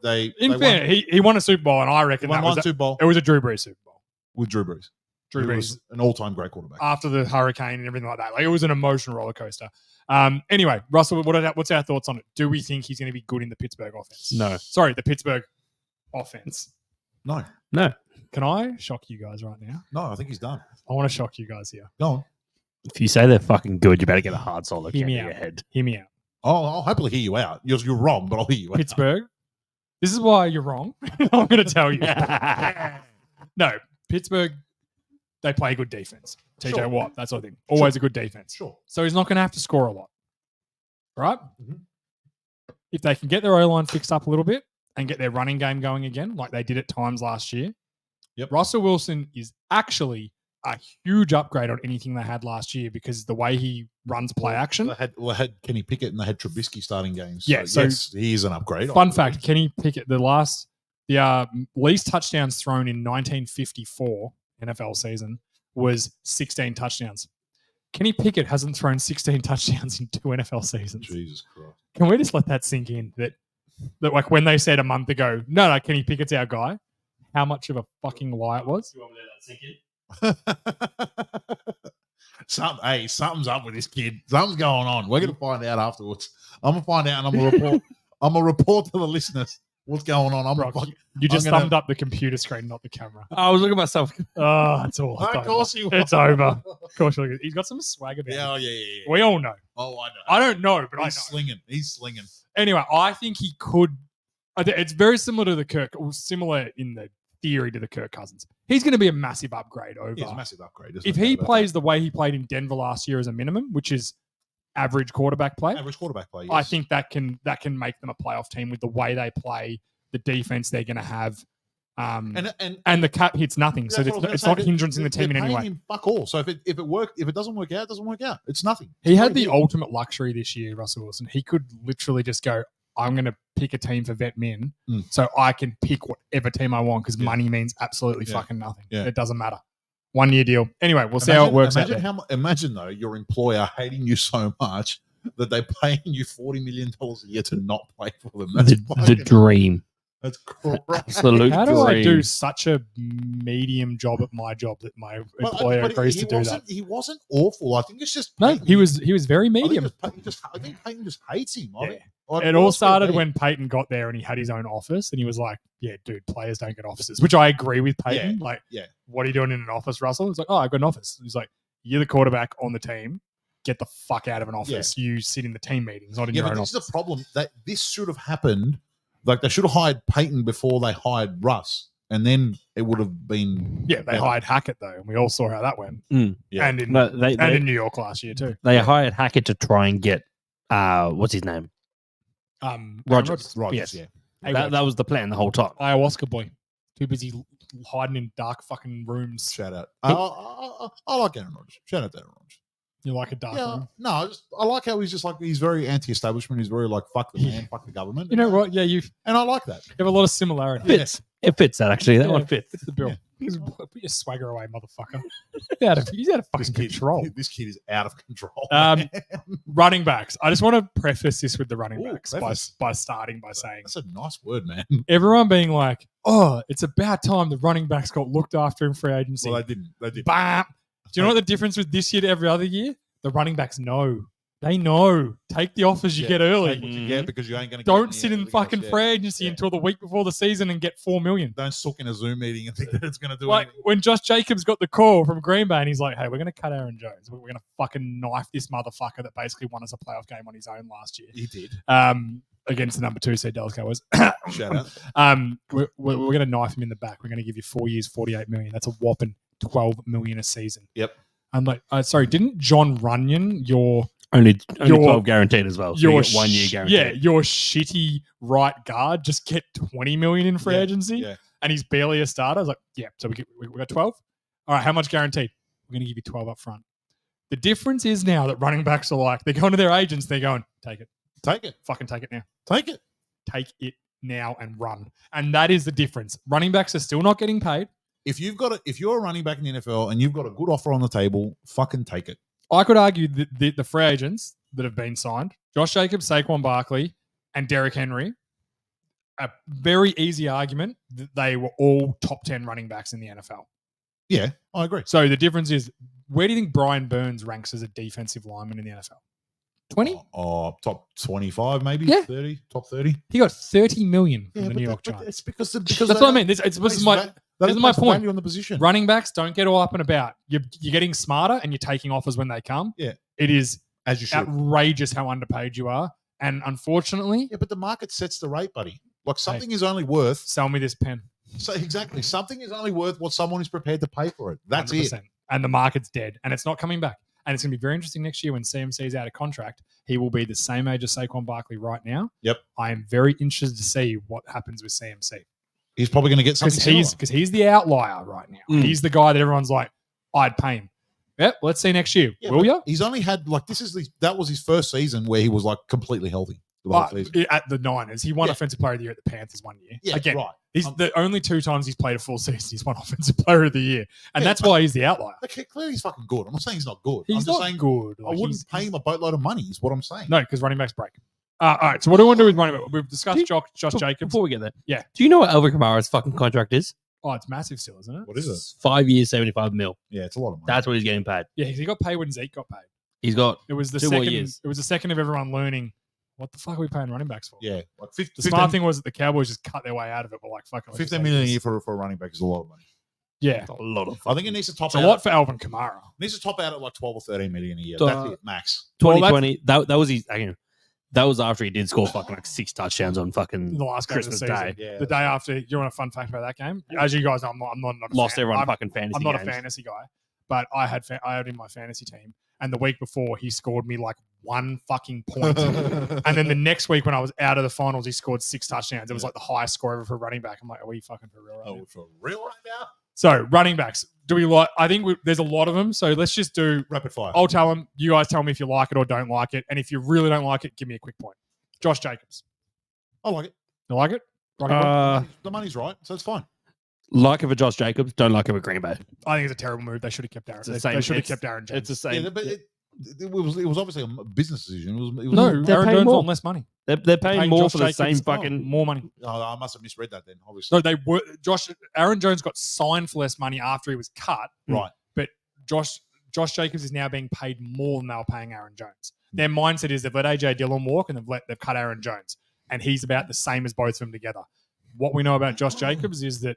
S3: They
S4: In
S3: won-
S4: fairness, he won a Super Bowl, and I
S3: they
S4: reckon
S3: won
S4: that
S3: one
S4: was
S3: Super Bowl
S4: it was a Drew Brees Super Bowl.
S3: with Drew Brees.
S4: Drew
S3: Who
S4: Brees
S3: was an all-time great quarterback.
S4: after the hurricane and everything like that. Like it was an emotional roller coaster. Anyway, Russell, what's our thoughts on it? Do we think he's going to be good in the Pittsburgh offense?
S2: No.
S4: Sorry, the Pittsburgh offense.
S3: No,
S4: Can I shock you guys right now?
S3: no, I think he's done.
S4: I want to shock you guys here.
S3: Go on.
S2: If you say they're fucking good, you better get a hard solid
S4: Hear
S2: gun
S4: me
S2: to
S4: out.
S2: your head.
S4: Hear me out.
S3: I'll happily hear you out. You're wrong, but I'll hear you out.
S4: Pittsburgh. This is why you're wrong. I'm going to tell you. No, Pittsburgh, they play good defense. TJ
S3: Sure.
S4: Watt, that sort of thing. Always a good defense.
S3: Sure.
S4: So he's not going to have to score a lot. Right?
S3: Mhm.
S4: If they can get their O-line fixed up a little bit and get their running game going again, like they did at times last year,
S3: Yep.
S4: Russell Wilson is actually a huge upgrade on anything they had last year because the way he runs play action.
S3: They had Kenny Pickett and they had Trubisky starting games.
S4: Yeah, so-
S3: yes, he is an upgrade.
S4: Fun fact, Kenny Pickett, the least touchdowns thrown in 1954 NFL season was 16 touchdowns. Kenny Pickett hasn't thrown 16 touchdowns in 2 NFL seasons.
S3: Jesus Christ.
S4: Can we just let that sink in? That like when they said a month ago, no, Kenny Pickett's our guy, how much of a fucking lie it was?
S3: Something's up with this kid. Something's going on. We're gonna find out afterwards. I'm gonna find out and I'm gonna report. I'm gonna report to the listeners what's going on.
S4: Brock,
S3: I'm
S4: you just
S3: I'm gonna-
S4: thumbed up the computer screen, not the camera.
S2: I was looking at myself.
S4: Oh, it's all.
S3: Of course you.
S4: It's over. Of course, he's got some swag about
S3: Yeah,
S4: him.
S3: yeah.
S4: We all know.
S3: Oh, I know.
S4: I don't know, but I know.
S3: He's slinging. He's slinging.
S4: Anyway, I think he could. It's very similar to the Kirk, or similar in the theory to the Kirk Cousins. He's going to be a massive upgrade over.
S3: He's a massive upgrade.
S4: If he plays the way he played in Denver last year as a minimum, which is average quarterback play,
S3: average quarterback play,
S4: I
S3: yes.
S4: think that can make them a playoff team with the way they play, the defense they're going to have, and the cap hits nothing, so
S3: That's what I was
S4: it's
S3: gonna
S4: not
S3: say.
S4: hindrance in the team in
S3: They're
S4: any
S3: paying
S4: way.
S3: him fuck all. So if it doesn't work out, it doesn't work out. It's nothing.
S4: He
S3: It's
S4: had
S3: no
S4: the
S3: deal.
S4: ultimate luxury this year, Russell Wilson. He could literally just go, I'm going to pick a team for vet min so I can pick whatever team I want because
S3: Yeah.
S4: money means absolutely
S3: Yeah.
S4: fucking nothing.
S3: Yeah.
S4: It doesn't matter. 1 year deal. Anyway, we'll see how it works out.
S3: Imagine
S4: there.
S3: imagine though your employer hating you so much that they're paying you $40 million a year to not play for them. That's
S2: The
S3: fucking-
S2: dream.
S3: That's crazy.
S2: Absolute
S4: How do I
S2: dream.
S4: do such a medium job at my job that my employer agrees to do that?
S3: He wasn't awful. I think it's just
S4: No,
S3: Peyton.
S4: he was very
S3: I think
S4: medium.
S3: I think Peyton just hates him. I
S4: Yeah.
S3: think- like,
S4: It
S3: what
S4: all
S3: else would it
S4: started
S3: be?
S4: when Peyton got there and he had his own office and he was like, yeah, dude, players don't get offices, which I agree with Peyton. Like,
S3: yeah.
S4: what are you doing in an office, Russell? He's like, oh, I've got an office. He's like, You're the quarterback on the team. Get the fuck out of an office. You sit in the team meetings, not in
S3: Yeah,
S4: your
S3: but
S4: own
S3: this
S4: office.
S3: is the problem. That this should have happened. Like they should have hired Peyton before they hired Russ, and then it would have been.
S4: Yeah, they
S3: better.
S4: hired Hackett though, and we all saw how that went.
S3: Yeah.
S4: And in
S2: No, they
S4: in New York last year too.
S2: hired Hackett to try and get what's his name?
S4: Rodgers.
S3: Rogers,
S4: Yes.
S3: yeah.
S4: Hey,
S2: That was the plan the whole time.
S4: ayahuasca boy. Too busy hiding in dark fucking rooms.
S3: Shout out. I like Aaron Rodgers. Shout out to Aaron Rodgers.
S4: You like a dark
S3: Yeah,
S4: room.
S3: no, I like how he's just like he's very anti-establishment. He's very like fuck the man, fuck the government.
S4: You know what? Yeah, you
S3: And I like that.
S4: have a lot of similarity.
S2: Fits. It fits that actually. That
S4: Yeah,
S2: one fits.
S4: Fits the bill. Put your swagger away, motherfucker. He's out of fucking control.
S3: This kid is out of control.
S4: Um, Running backs. I just want to preface this with the running
S3: Ooh,
S4: backs
S3: preface.
S4: by starting by saying
S3: That's a nice word, man.
S4: everyone being like, "Oh, it's about time the running backs got looked after in free agency."
S3: Well, they didn't. They didn't.
S4: Bam. Do you know what the difference with this year to every other year? The running backs know. They know. Take the offers you get early.
S3: Take what you get because you ain't going to.
S4: Don't sit in fucking free agency
S3: Yeah.
S4: until the week before the season and get $4 million.
S3: Don't suck in a Zoom meeting and think that it's going to do
S4: Like
S3: anything.
S4: when Josh Jacobs got the call from Green Bay and he's like, "Hey, we're going to cut Aaron Jones. We're going to fucking knife this motherfucker that basically won us a playoff game on his own last year."
S3: He did.
S4: Against the number 2 seed Dallas Cowboys.
S3: Shout out.
S4: We're going to knife him in the back. We're going to give you 4 years, $48 million. That's a whopping $12 million a season.
S3: Yep.
S4: I'm like, sorry, didn't John Runyon,
S2: Only
S4: Your-
S2: 12 guaranteed as well. So you get 1 year guaranteed.
S4: Yeah, your shitty right guard just get $20 million in free
S3: Yeah,
S4: agency,
S3: yeah.
S4: and he's barely a starter. I was like, yeah, so we got 12. All right, how much guaranteed? We're going to give you 12 up front. The difference is now that running backs are like, they're going to their agents, they're going, take it,
S3: Take it.
S4: fucking take it now,
S3: Take it.
S4: take it now and run. And that is the difference. Running backs are still not getting paid.
S3: If you're a running back in the NFL and you've got a good offer on the table, fucking take it.
S4: I could argue that the free agents that have been signed, Josh Jacobs, Saquon Barkley, and Derrick Henry, a very easy argument that they were all top 10 running backs in the NFL.
S3: Yeah, I agree.
S4: So the difference is, where do you think Brian Burns ranks as a defensive lineman in the NFL? 20?
S3: Top 25, maybe
S4: Yeah.
S3: 30, top 30.
S4: He got $30 million from the New York Giants.
S3: It's because
S4: That's what I mean. This is my point.
S3: on the position.
S4: running backs. Don't get all up and about. You're getting smarter and you're taking offers when they come.
S3: Yeah.
S4: It is
S3: As you should.
S4: outrageous how underpaid you are. And unfortunately,
S3: Yeah, but the market sets the rate, buddy. Like something is only worth.
S4: sell me this pen.
S3: So exactly, something is only worth what someone is prepared to pay for it. That's it.
S4: 100%. And the market's dead and it's not coming back. And it's going to be very interesting next year when CMC is out of contract. He will be the same age as Saquon Barkley right now.
S3: Yep.
S4: I am very interested to see what happens with CMC
S3: He's probably going to get something.
S4: because he's the outlier right now.
S2: Mm.
S4: He's the guy that everyone's like, I'd pay him. Yep. Let's see next year.
S3: Yeah,
S4: Will
S3: but
S4: you?
S3: He's only had like that was his first season where he was like completely healthy. The whole season.
S4: At the Niners, he won
S3: Yeah.
S4: Offensive Player of the Year at the Panthers 1 year.
S3: Yeah,
S4: Again,
S3: right.
S4: he's the only 2 times he's played a full season. He's won Offensive Player of the Year, and
S3: Yeah,
S4: that's
S3: but-
S4: why he's the outlier.
S3: Okay, clearly he's fucking good. I'm not saying he's not good. I'm
S4: He's
S3: just
S4: not
S3: saying
S4: good.
S3: I wouldn't pay him a boatload of money. Is what I'm saying.
S4: No, because running backs break. All right. So what do we want to do with running back? We've discussed Josh Jacobs.
S2: Before we get there.
S4: Yeah.
S2: Do you know what Alvin Kamara's fucking contract is?
S4: Oh, it's massive still, isn't it?
S3: What is it?
S2: It's 5 years, 75 mil.
S3: Yeah, it's a lot of money.
S2: That's what he's getting paid.
S4: Yeah, he got paid when Zeke got paid.
S2: He's got
S4: It was the
S2: 2 more
S4: second.
S2: years.
S4: It was the second of everyone learning what the fuck are we paying running backs for.
S3: yeah, like 50,
S4: The smart thing was that the Cowboys just cut their way out of it. But like, fuck it, let's just
S3: 15
S4: take
S3: million a
S4: this.
S3: year for a running back is a lot of money.
S4: Yeah,
S2: a lot of.
S3: I think it needs to top
S4: it's a
S3: out.
S4: lot for Alvin Kamara.
S3: Needs to top out at like 12 or 13 million a year.
S2: Uh,
S3: That's it, max.
S4: Well, that's-
S2: 2020. That was his. Again, that was after he did score fucking like 6 touchdowns on fucking
S4: The last game
S2: Christmas
S4: of the season.
S2: Day.
S3: Yeah.
S4: The day after. You want a fun fact about that game? As you guys know, I'm not a
S2: Lost
S4: fan.
S2: everyone
S4: I'm-
S2: fucking fantasy.
S4: I'm not
S2: games.
S4: a fantasy guy, but I had him in my fantasy team, and the week before he scored me like 1 fucking point, and then the next week when I was out of the finals, he scored 6 touchdowns. It was like the highest score ever for a running back. I'm like, are we fucking for real? Right now?
S3: Oh, for real right now?
S4: So running backs, do we like? I think there's a lot of them. So let's just do.
S3: Rapid fire.
S4: I'll tell them. You guys tell me if you like it or don't like it, and if you really don't like it, give me a quick point. Josh Jacobs,
S3: I like it.
S4: you like it? Running back?
S3: The money's right, so it's fine.
S2: Like it for Josh Jacobs, don't like it for Green Bay.
S4: I think it's a terrible move. They should have kept Aaron.
S2: It's the
S4: They
S2: same-
S4: should have
S2: it's-
S4: kept Aaron Jones.
S2: It's the same.
S3: Yeah, but it was obviously a business decision. It was
S4: no,
S2: they're
S4: Aaron
S2: paying
S4: Jones
S2: more.
S4: on less money.
S2: They're paying more
S4: Josh
S2: for the
S4: Jacobs
S2: same fucking.
S4: more money.
S3: Oh, I must have misread that then. Obviously,
S4: No, they were Aaron Jones got signed for less money after he was cut.
S3: right.
S4: But Josh Jacobs is now being paid more than they were paying Aaron Jones. Their mindset is they've let AJ Dillon walk and they've cut Aaron Jones, and he's about the same as both of them together. What we know about Josh Jacobs is that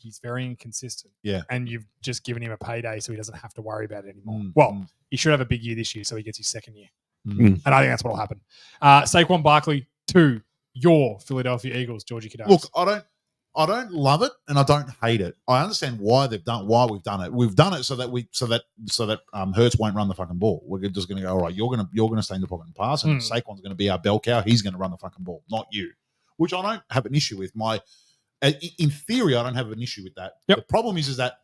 S4: he's very inconsistent.
S3: Yeah.
S4: And you've just given him a payday so he doesn't have to worry about it anymore.
S3: Mm,
S4: Well,
S3: mm,
S4: he should have a big year this year so he gets his second year.
S3: mm.
S4: And I think that's what will happen. Saquon Barkley to your Philadelphia Eagles, Georgie Kaddafi.
S3: Look, I don't love it and I don't hate it. I understand why we've done it. We've done it so that Hurts won't run the fucking ball. We're just going to go, all right, you're going to stay in the pocket and pass, and Saquon's going to be our bell cow. He's going to run the fucking ball, not you. Which I don't have an issue with. In theory, I don't have an issue with that.
S4: Yep.
S3: The problem is that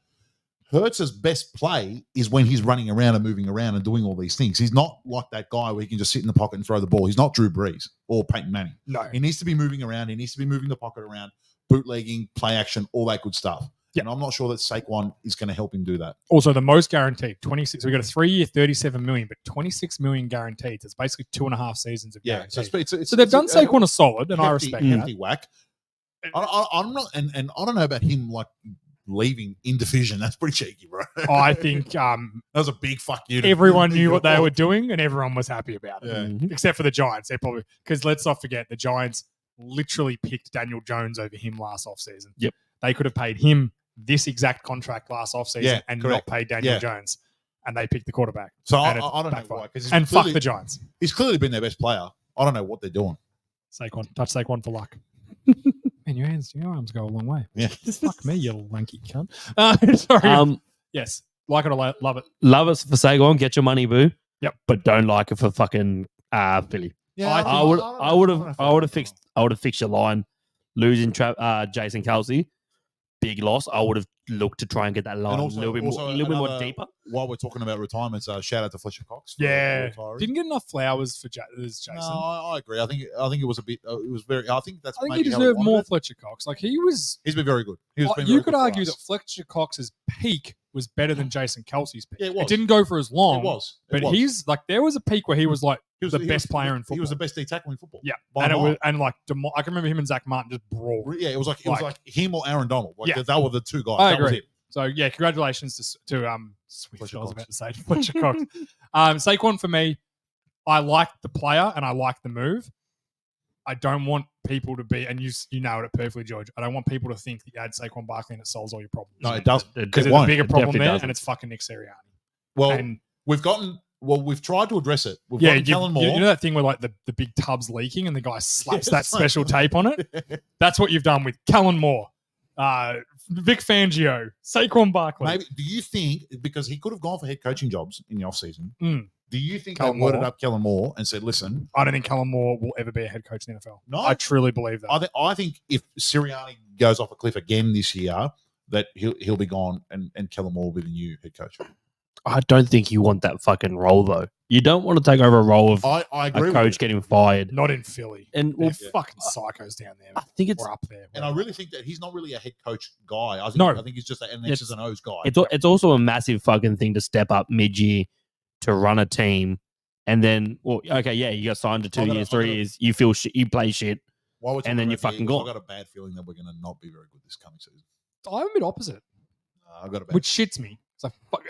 S3: Hurts' best play is when he's running around and moving around and doing all these things. He's not like that guy where he can just sit in the pocket and throw the ball. He's not Drew Brees or Peyton Manning.
S4: No.
S3: He needs to be moving around. He needs to be moving the pocket around, bootlegging, play action, all that good stuff.
S4: Yeah.
S3: And I'm not sure that Saquon is going to help him do that.
S4: Also, the most guaranteed, 26. We got a 3-year, $37 million, but 26 million guaranteed. It's basically 2.5 seasons of
S3: Yeah.
S4: guaranteed. So they've done Saquon a solid, and I respect that.
S3: hefty whack. I'm not, and I don't know about him like leaving in division. That's pretty cheeky, bro.
S4: I think
S3: That was a big fuck you. to-
S4: everyone knew what they were doing, and everyone was happy about it.
S3: Yeah.
S2: Mhm.
S4: Except for the Giants. They're probably because let's not forget the Giants literally picked Daniel Jones over him last offseason.
S2: Yep.
S4: They could have paid him this exact contract last offseason
S3: Yeah,
S4: and
S3: correct.
S4: not paid Daniel
S3: Yeah.
S4: Jones. And they picked the quarterback.
S3: So
S4: And
S3: I don't know
S4: backfired.
S3: why. Because
S4: And fuck the Giants.
S3: He's clearly been their best player. I don't know what they're doing.
S4: Saquon. Touch Saquon for luck. Man, your arms go a long way.
S3: Yeah.
S4: Fuck me, you lanky cunt. Sorry. Yes. Like it or love it.
S2: Love us for Saquon. Get your money, boo.
S4: Yep.
S2: But don't like it for fucking Philly.
S3: Yeah,
S2: I would have fixed your line. Losing Jason Kelsey, big loss. I would have looked to try and get that line
S3: also-
S2: a little bit
S3: also
S2: more
S3: another-
S2: deeper.
S3: While we're talking about retirements, shout out to Fletcher Cox. for
S4: Yeah.
S3: retiring.
S4: Didn't get enough flowers for Jason.
S3: No, I agree. I think it was a bit. It was very. I think that's.
S4: I think
S3: maybe
S4: he
S3: how
S4: deserved
S3: wanted
S4: more
S3: it.
S4: Fletcher Cox. Like he was.
S3: He's been very good. He's been
S4: You
S3: very
S4: could
S3: good for
S4: argue
S3: us.
S4: that Fletcher Cox's peak was better than Jason Kelsey's peak.
S3: Yeah, it was.
S4: didn't go for as long.
S3: It was.
S4: But
S3: It was.
S4: he's like there was a peak where he was like
S3: He was
S4: the
S3: he
S4: best
S3: was-
S4: player in football.
S3: He was the best D tackle in football.
S4: Yeah,
S3: by
S4: and
S3: a
S4: it
S3: mile.
S4: was and like I can remember him and Zach Martin just brawl.
S3: Yeah, it was like him or Aaron Donald. Like
S4: Yeah.
S3: that were the two guys.
S4: I
S3: That was
S4: agree.
S3: it.
S4: So yeah, congratulations to Swift.
S3: Fletcher
S4: I was
S3: Cox.
S4: about to say Fletcher Cox. Saquon for me, I like the player and I like the move. I don't want people to be, and you nailed it perfectly, George. I don't want people to think that you add Saquon Barkley and it solves all your problems.
S3: No, it doesn't.
S4: Because
S3: It
S4: there's a
S3: won't.
S4: bigger
S2: It
S4: problem
S2: definitely
S4: there,
S2: doesn't.
S4: and it's fucking Nick Sirianni.
S3: Well,
S4: And
S3: we've tried to address it. We've
S4: yeah,
S3: gotten Kellen Moore.
S4: you know that thing where like the big tub's leaking and the guy slaps
S3: Yeah,
S4: that
S3: it's like-
S4: special tape on it? That's what you've done with Kellen Moore, Vic Fangio, Saquon Barkley.
S3: Maybe do you think because he could have gone for head coaching jobs in the offseason,
S4: Mm.
S3: do you think
S4: Kellen
S3: they worded
S4: Moore.
S3: up Kellen Moore and said, listen,
S4: I don't think Kellen Moore will ever be a head coach in the NFL.
S3: No.
S4: I truly believe that.
S3: I think if Sirianni goes off a cliff again this year, that he'll be gone and Kellen Moore will be the new head coach.
S2: I don't think you want that fucking role though. You don't want to take over a role of
S3: I agree
S2: a
S3: with
S2: coach
S3: you.
S2: getting fired.
S4: Not in Philly.
S2: And
S4: They're
S2: well,
S4: fucking psychos down there.
S2: I think it's
S4: Or up there.
S3: And I really think that he's not really a head coach guy.
S4: No.
S3: I think he's just an X's and O's guy.
S2: it's also a massive fucking thing to step up mid-year to run a team, and then well, okay, yeah, you got signed to 2
S3: I gotta-
S2: years,
S3: I
S2: 3
S3: gotta-
S2: years, you feel shit, you play shit.
S3: While we're
S2: and
S3: talking
S2: then you're
S3: about the
S2: fucking
S3: Eagles,
S2: gone.
S3: I've got a bad feeling that we're going to not be very good this coming season.
S4: I'm a bit opposite,
S3: I've got a bad
S4: which shits me.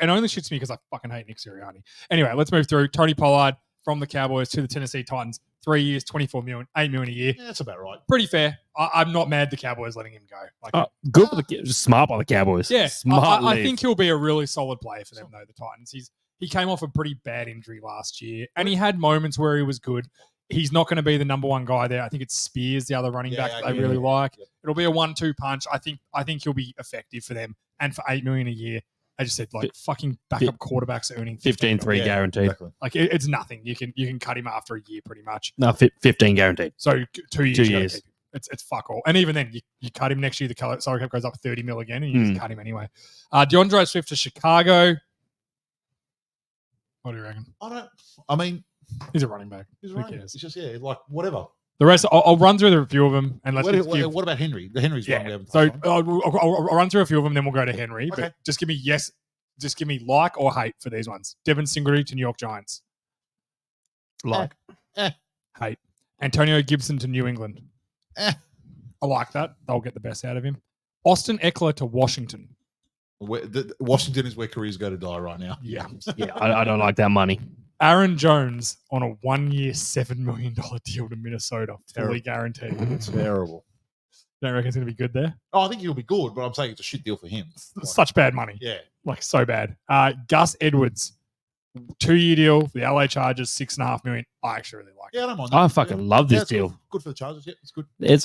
S4: And only shits me because I fucking hate Nick Sirianni. Anyway, let's move through. Tony Pollard from the Cowboys to the Tennessee Titans. 3 years, $24 million, $8 million a year.
S3: Yeah, that's about right.
S4: Pretty fair. I'm not mad the Cowboys letting him go. Like,
S2: Good for the smart by the Cowboys.
S4: yeah,
S2: smart.
S4: I
S2: leave.
S4: think he'll be a really solid player for them, though, the Titans. He came off a pretty bad injury last year, and he had moments where he was good. He's not going to be the number one guy there. I think it's Spears, the other running back that they really like.
S3: Yep.
S4: It'll be a 1-2 punch. I think he'll be effective for them. And for $8 million a year, I just said like fucking backup quarterbacks earning
S2: 15-3
S3: Yeah,
S2: guaranteed.
S3: Exactly.
S4: Like it's nothing. You can cut him after a year pretty much.
S2: No, 15 guaranteed.
S4: So 2 years.
S2: 2
S4: you gotta
S2: years.
S4: keep him. It's fuck all. And even then, you cut him next year. The salary cap goes up 30 mil again, and you just cut him anyway. DeAndre Swift to Chicago. What do you reckon?
S3: I mean,
S4: He's a running back.
S3: he's
S4: Who
S3: right.
S4: cares?
S3: It's just, like, whatever.
S4: The rest, I'll run through the few of them, and let's
S3: What,
S4: just give.
S3: what about Henry? The Henry's one we
S4: Yeah.
S3: haven't
S4: So
S3: touched on.
S4: I'll run through a few of them, then we'll go to Henry.
S3: Okay.
S4: But just give me just give me like or hate for these ones. Devin Singletary to New York Giants.
S2: Like,
S4: Hate. Antonio Gibson to New England.
S3: Eh.
S4: I like that. They'll get the best out of him. Austin Eckler to Washington.
S3: Washington is where careers go to die right now.
S4: Yeah.
S2: yeah, I don't like that money.
S4: Aaron Jones on a 1 year, $7 million deal to Minnesota, fully
S3: Terrible.
S4: guaranteed.
S3: Terrible.
S4: don't reckon it's going to be good there?
S3: Oh, I think he'll be good, but I'm saying it's a shit deal for him. Like,
S4: Such bad money.
S3: yeah.
S4: Like, so bad. Gus Edwards, 2-year deal for the LA Chargers, $6.5 million. I actually really like it.
S3: Yeah, I don't mind.
S2: I
S3: that.
S2: fucking
S3: Yeah.
S2: love this
S3: it's
S2: deal.
S3: Good for the Chargers. Yeah, it's good.
S2: It's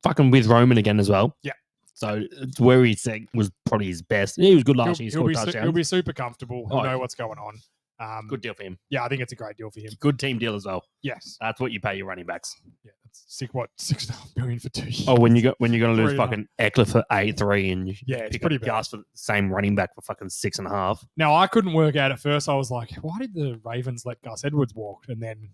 S2: fucking with Roman again as well.
S4: Yeah.
S2: So it's where he said was probably his best. He was good last year. He
S4: He'll
S2: scored
S4: be,
S2: touchdowns.
S4: he'll be super comfortable. He'll
S2: Oh,
S4: know
S2: yeah.
S4: what's going on.
S2: Good deal for him.
S4: Yeah, I think it's a great deal for him.
S2: Good team deal as well.
S4: Yes.
S2: That's what you pay your running backs.
S4: Yeah. That's $6.5 million for 2 years.
S2: Oh, when you're gonna lose
S4: 3.5.
S2: fucking Eckler for 8-3 and you
S4: Yeah, it's
S2: pick
S4: pretty
S2: up
S4: bad.
S2: Gus for the same running back for fucking 6.5.
S4: Now, I couldn't work out at first. I was like, why did the Ravens let Gus Edwards walk? And then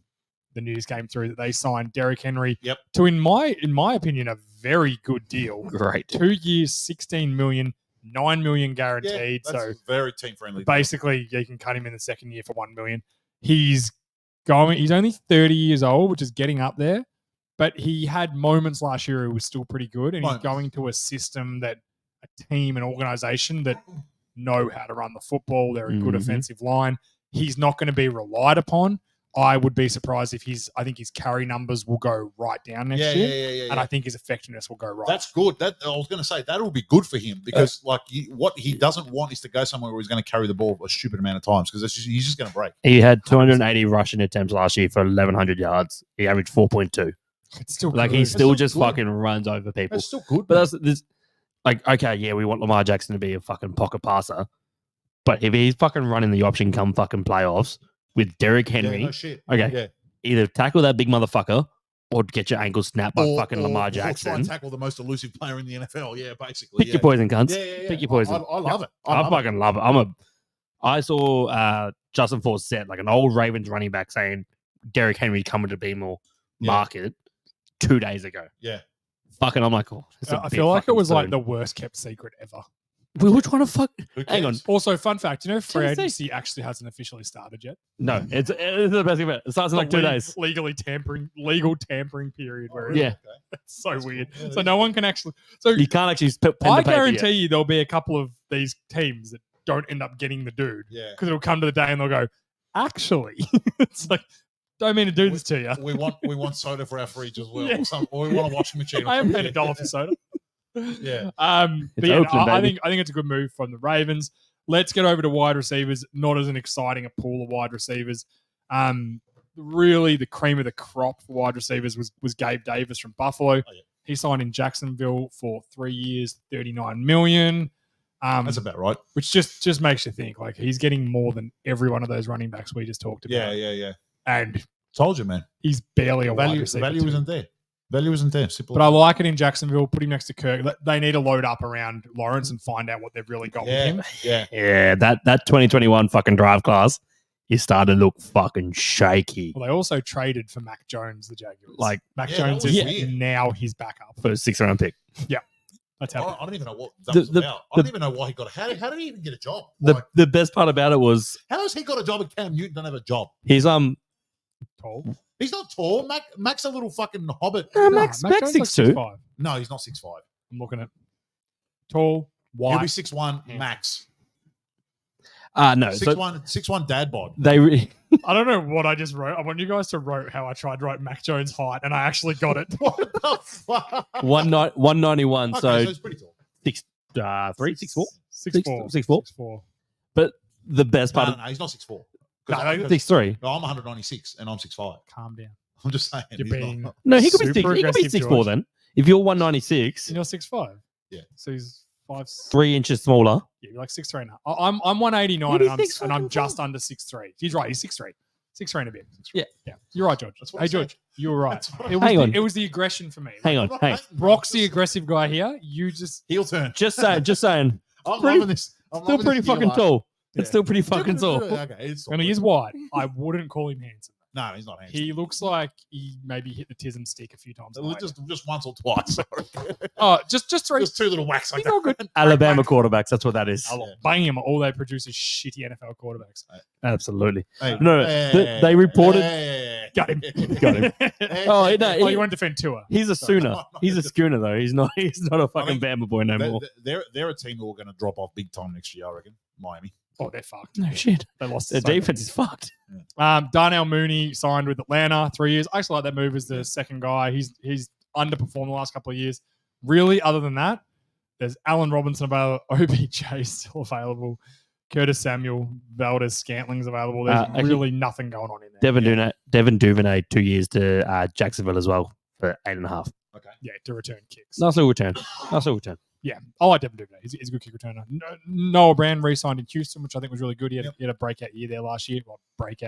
S4: the news came through that they signed Derrick Henry
S3: Yep.
S4: to, in my opinion, a very good deal.
S2: Great.
S4: 2 years, $16 million, $9 million guaranteed.
S3: Yeah, that's
S4: So
S3: very team friendly.
S4: basically, you can cut him in the second year for $1 million. He's only 30 years old, which is getting up there. But he had moments last year who was still pretty good. And
S3: Moments.
S4: he's going to a system that a team and organization that know how to run the football. They're a good
S2: Mhm.
S4: offensive line. He's not going to be relied upon. I would be surprised if I think his carry numbers will go right down next
S3: yeah,
S4: year.
S3: yeah, yeah, yeah,
S4: And
S3: yeah.
S4: I think his effectiveness will go right.
S3: That's good. That I was going to say that'll be good for him because what he doesn't want is to go somewhere where he's going to carry the ball a stupid amount of times because he's just going to break.
S2: He had 280 rushing attempts last year for 1,100 yards. He averaged 4.2.
S4: It's still
S2: Like
S4: good.
S2: he still
S3: still
S2: just
S3: good.
S2: fucking runs over people.
S3: That's still good.
S2: But that's this, like, okay, yeah, we want Lamar Jackson to be a fucking pocket passer. But if he's fucking running the option come fucking playoffs with Derrick Henry,
S3: Yeah, no shit.
S2: okay,
S3: Yeah.
S2: either tackle that big motherfucker or get your ankle snapped by fucking Lamar
S3: Or try
S2: Jackson.
S3: and tackle the most elusive player in the NFL. Yeah, basically.
S2: Pick your poison, cunts.
S3: Yeah, yeah, yeah.
S2: Pick your poison.
S3: I love it.
S2: I fucking love it. I saw Justin Forsett, like an old Ravens running back, saying Derrick Henry coming to be more
S3: Yeah.
S2: market 2 days ago.
S3: Yeah.
S2: Fucking, I'm like, oh, this is a
S4: I
S2: bit
S4: feel like it
S2: fucking
S4: was like
S2: soon.
S4: the worst kept secret ever.
S2: we were trying to fuck.
S3: Who
S2: Hang on.
S3: cares?
S4: Also, fun fact, you know, free
S2: Tennessee.
S4: agency actually hasn't officially started yet.
S2: No, it's the best thing about it. It starts in like 2 days.
S4: Legal tampering period where
S2: Yeah.
S4: it's so
S3: That's
S4: weird.
S3: cool. Yeah,
S4: So
S3: that
S4: no one can actually. So
S2: You can't actually pen
S4: I
S2: the paper
S4: guarantee
S2: yet.
S4: you there'll be a couple of these teams that don't end up getting the dude
S3: Yeah.
S4: because it'll come to the day and they'll go, actually, it's like, don't mean to do this to you.
S3: We want soda for our fridge as well.
S4: Yeah.
S3: Or we want a washing machine. or
S4: I haven't
S3: something.
S4: paid $1 for soda.
S3: Yeah.
S4: But
S2: It's
S4: yeah,
S2: Oakland,
S4: I
S2: baby.
S4: think it's a good move from the Ravens. Let's get over to wide receivers. Not as an exciting a pool of wide receivers. Really, the cream of the crop for wide receivers was Gabe Davis from Buffalo.
S3: yeah.
S4: He signed in Jacksonville for 3 years, $39 million.
S3: That's about right.
S4: Which just makes you think like he's getting more than every one of those running backs we just talked about.
S3: Yeah, yeah, yeah.
S4: And
S3: Told you, man.
S4: he's barely a wide
S3: Value
S4: receiver. too.
S3: isn't there. Value isn't there. Simple.
S4: But I like it in Jacksonville. Put him next to Kirk. They need to load up around Lawrence and find out what they've really got with him.
S3: Yeah.
S2: Yeah, that 2021 fucking draft class, he started to look fucking shaky
S4: Well, they also traded for Mac Jones, the Jaguars.
S2: Like,
S4: Mac
S3: Yeah,
S4: Jones
S3: that
S4: is
S3: was weird.
S4: now his backup.
S2: for a 6th-round pick.
S4: That's
S3: I
S4: how.
S3: don't even know what that
S2: The-
S3: was
S2: the-
S3: about. I don't even know why he got it. How did he even get a job?
S2: The the best part about it was
S3: how has he got a job and Cam Newton don't have a job?
S2: he's
S4: Tall.
S3: He's not tall. Mac's a little fucking hobbit.
S2: No,
S4: No,
S2: Max
S4: Mac Jones
S2: 6'2".
S4: 6'5".
S3: No, he's not 6'5".
S4: I'm looking at tall,
S3: He'll be
S4: white.
S3: 6'1",
S4: Yeah.
S3: max.
S2: no. So
S3: 6'1", dad bod.
S2: they
S4: I don't know what I just wrote. I want you guys to write how I tried to write Mac Jones' height, and I actually got it.
S3: What the fuck?
S2: 191.
S3: Okay,
S2: So
S3: he's pretty tall.
S2: 3, 6, 4.
S4: 6'4".
S2: 6'4".
S4: 6'4".
S2: But the best
S3: No,
S2: part
S3: no, he's not 6'4".
S4: No, no,
S2: 6'3".
S3: No, I'm 196 and I'm 6'5".
S4: Calm down.
S3: I'm just saying.
S4: You're
S3: he's
S4: being-
S3: not-
S2: No, he could be
S4: Super
S2: 6. He could be
S4: aggressive,
S2: 6'4"
S4: George.
S2: then. If you're 196,
S4: And you're 6'5".
S3: Yeah.
S4: So he's 5.
S2: 3 inches smaller.
S4: Yeah, you're like 6'3" now. I'm 189
S2: Maybe
S4: and
S2: 6
S4: I'm
S2: fucking
S4: just under 6'3". He's right. He's 6'3". 6'3" and a bit.
S2: Yeah.
S4: Yeah. You're right, George.
S3: That's what
S4: Hey,
S3: I said.
S4: George, you were right.
S3: That's what
S4: It
S3: I-
S4: was,
S2: Hang on.
S4: it was the aggression for me.
S2: Hang
S3: I'm
S2: on.
S3: not
S2: Hey,
S3: hating, bro.
S4: Brock's the
S3: Just-
S4: aggressive guy here. You just
S3: heel turn.
S2: just saying.
S3: I'm
S2: pretty-
S3: loving this. I'm
S2: Still
S3: loving
S2: pretty
S3: this heel
S2: fucking
S3: art.
S2: tall.
S3: Yeah.
S2: It's still pretty fucking tall.
S3: Okay, it's
S4: and he is white. I wouldn't call him handsome.
S3: No, he's not handsome.
S4: He looks like he maybe hit the tism stick a few times. a night.
S3: Just once or twice. Sorry.
S4: Oh, just three.
S3: Just two little whacks like
S4: He's all
S3: that.
S4: good.
S2: Alabama quarterbacks. That's what that is.
S4: Oh, bang him. All they produce is shitty NFL quarterbacks.
S2: Absolutely.
S3: Hey,
S2: No,
S3: hey,
S2: they reported-
S3: hey,
S4: Got him.
S2: Got him.
S3: hey,
S2: Oh,
S3: hey,
S2: no,
S3: hey,
S4: Oh,
S2: he-
S4: you won't defend Tua.
S2: He's a Sooner.
S3: no, no,
S2: He's a
S3: it's-
S2: schooner though. He's not a fucking
S3: think
S2: Bama boy no
S3: They-
S2: more.
S3: They're a team who are going to drop off big time next year, I reckon. Miami.
S4: Oh, they're fucked.
S2: No shit.
S4: They lost.
S2: Their
S4: so bad.
S2: defense is fucked.
S4: Darnell Mooney signed with Atlanta 3 years. I actually like that move as the second guy. He's underperformed the last couple of years. Really, other than that, there's Allen Robinson available, OBJ still available, Curtis Samuel, Valdez Scantling's available. There's
S2: Actually,
S4: really nothing going on in there.
S2: Devin Duvernay 2 years to Jacksonville as well for 8.5.
S3: Okay.
S4: To return kicks.
S2: Nice little return.
S4: Yeah, I like Devin Duvernay. He's a good kick returner. Noah Brand re-signed in Houston, which I think was really good. He had a breakout year there last year. Well,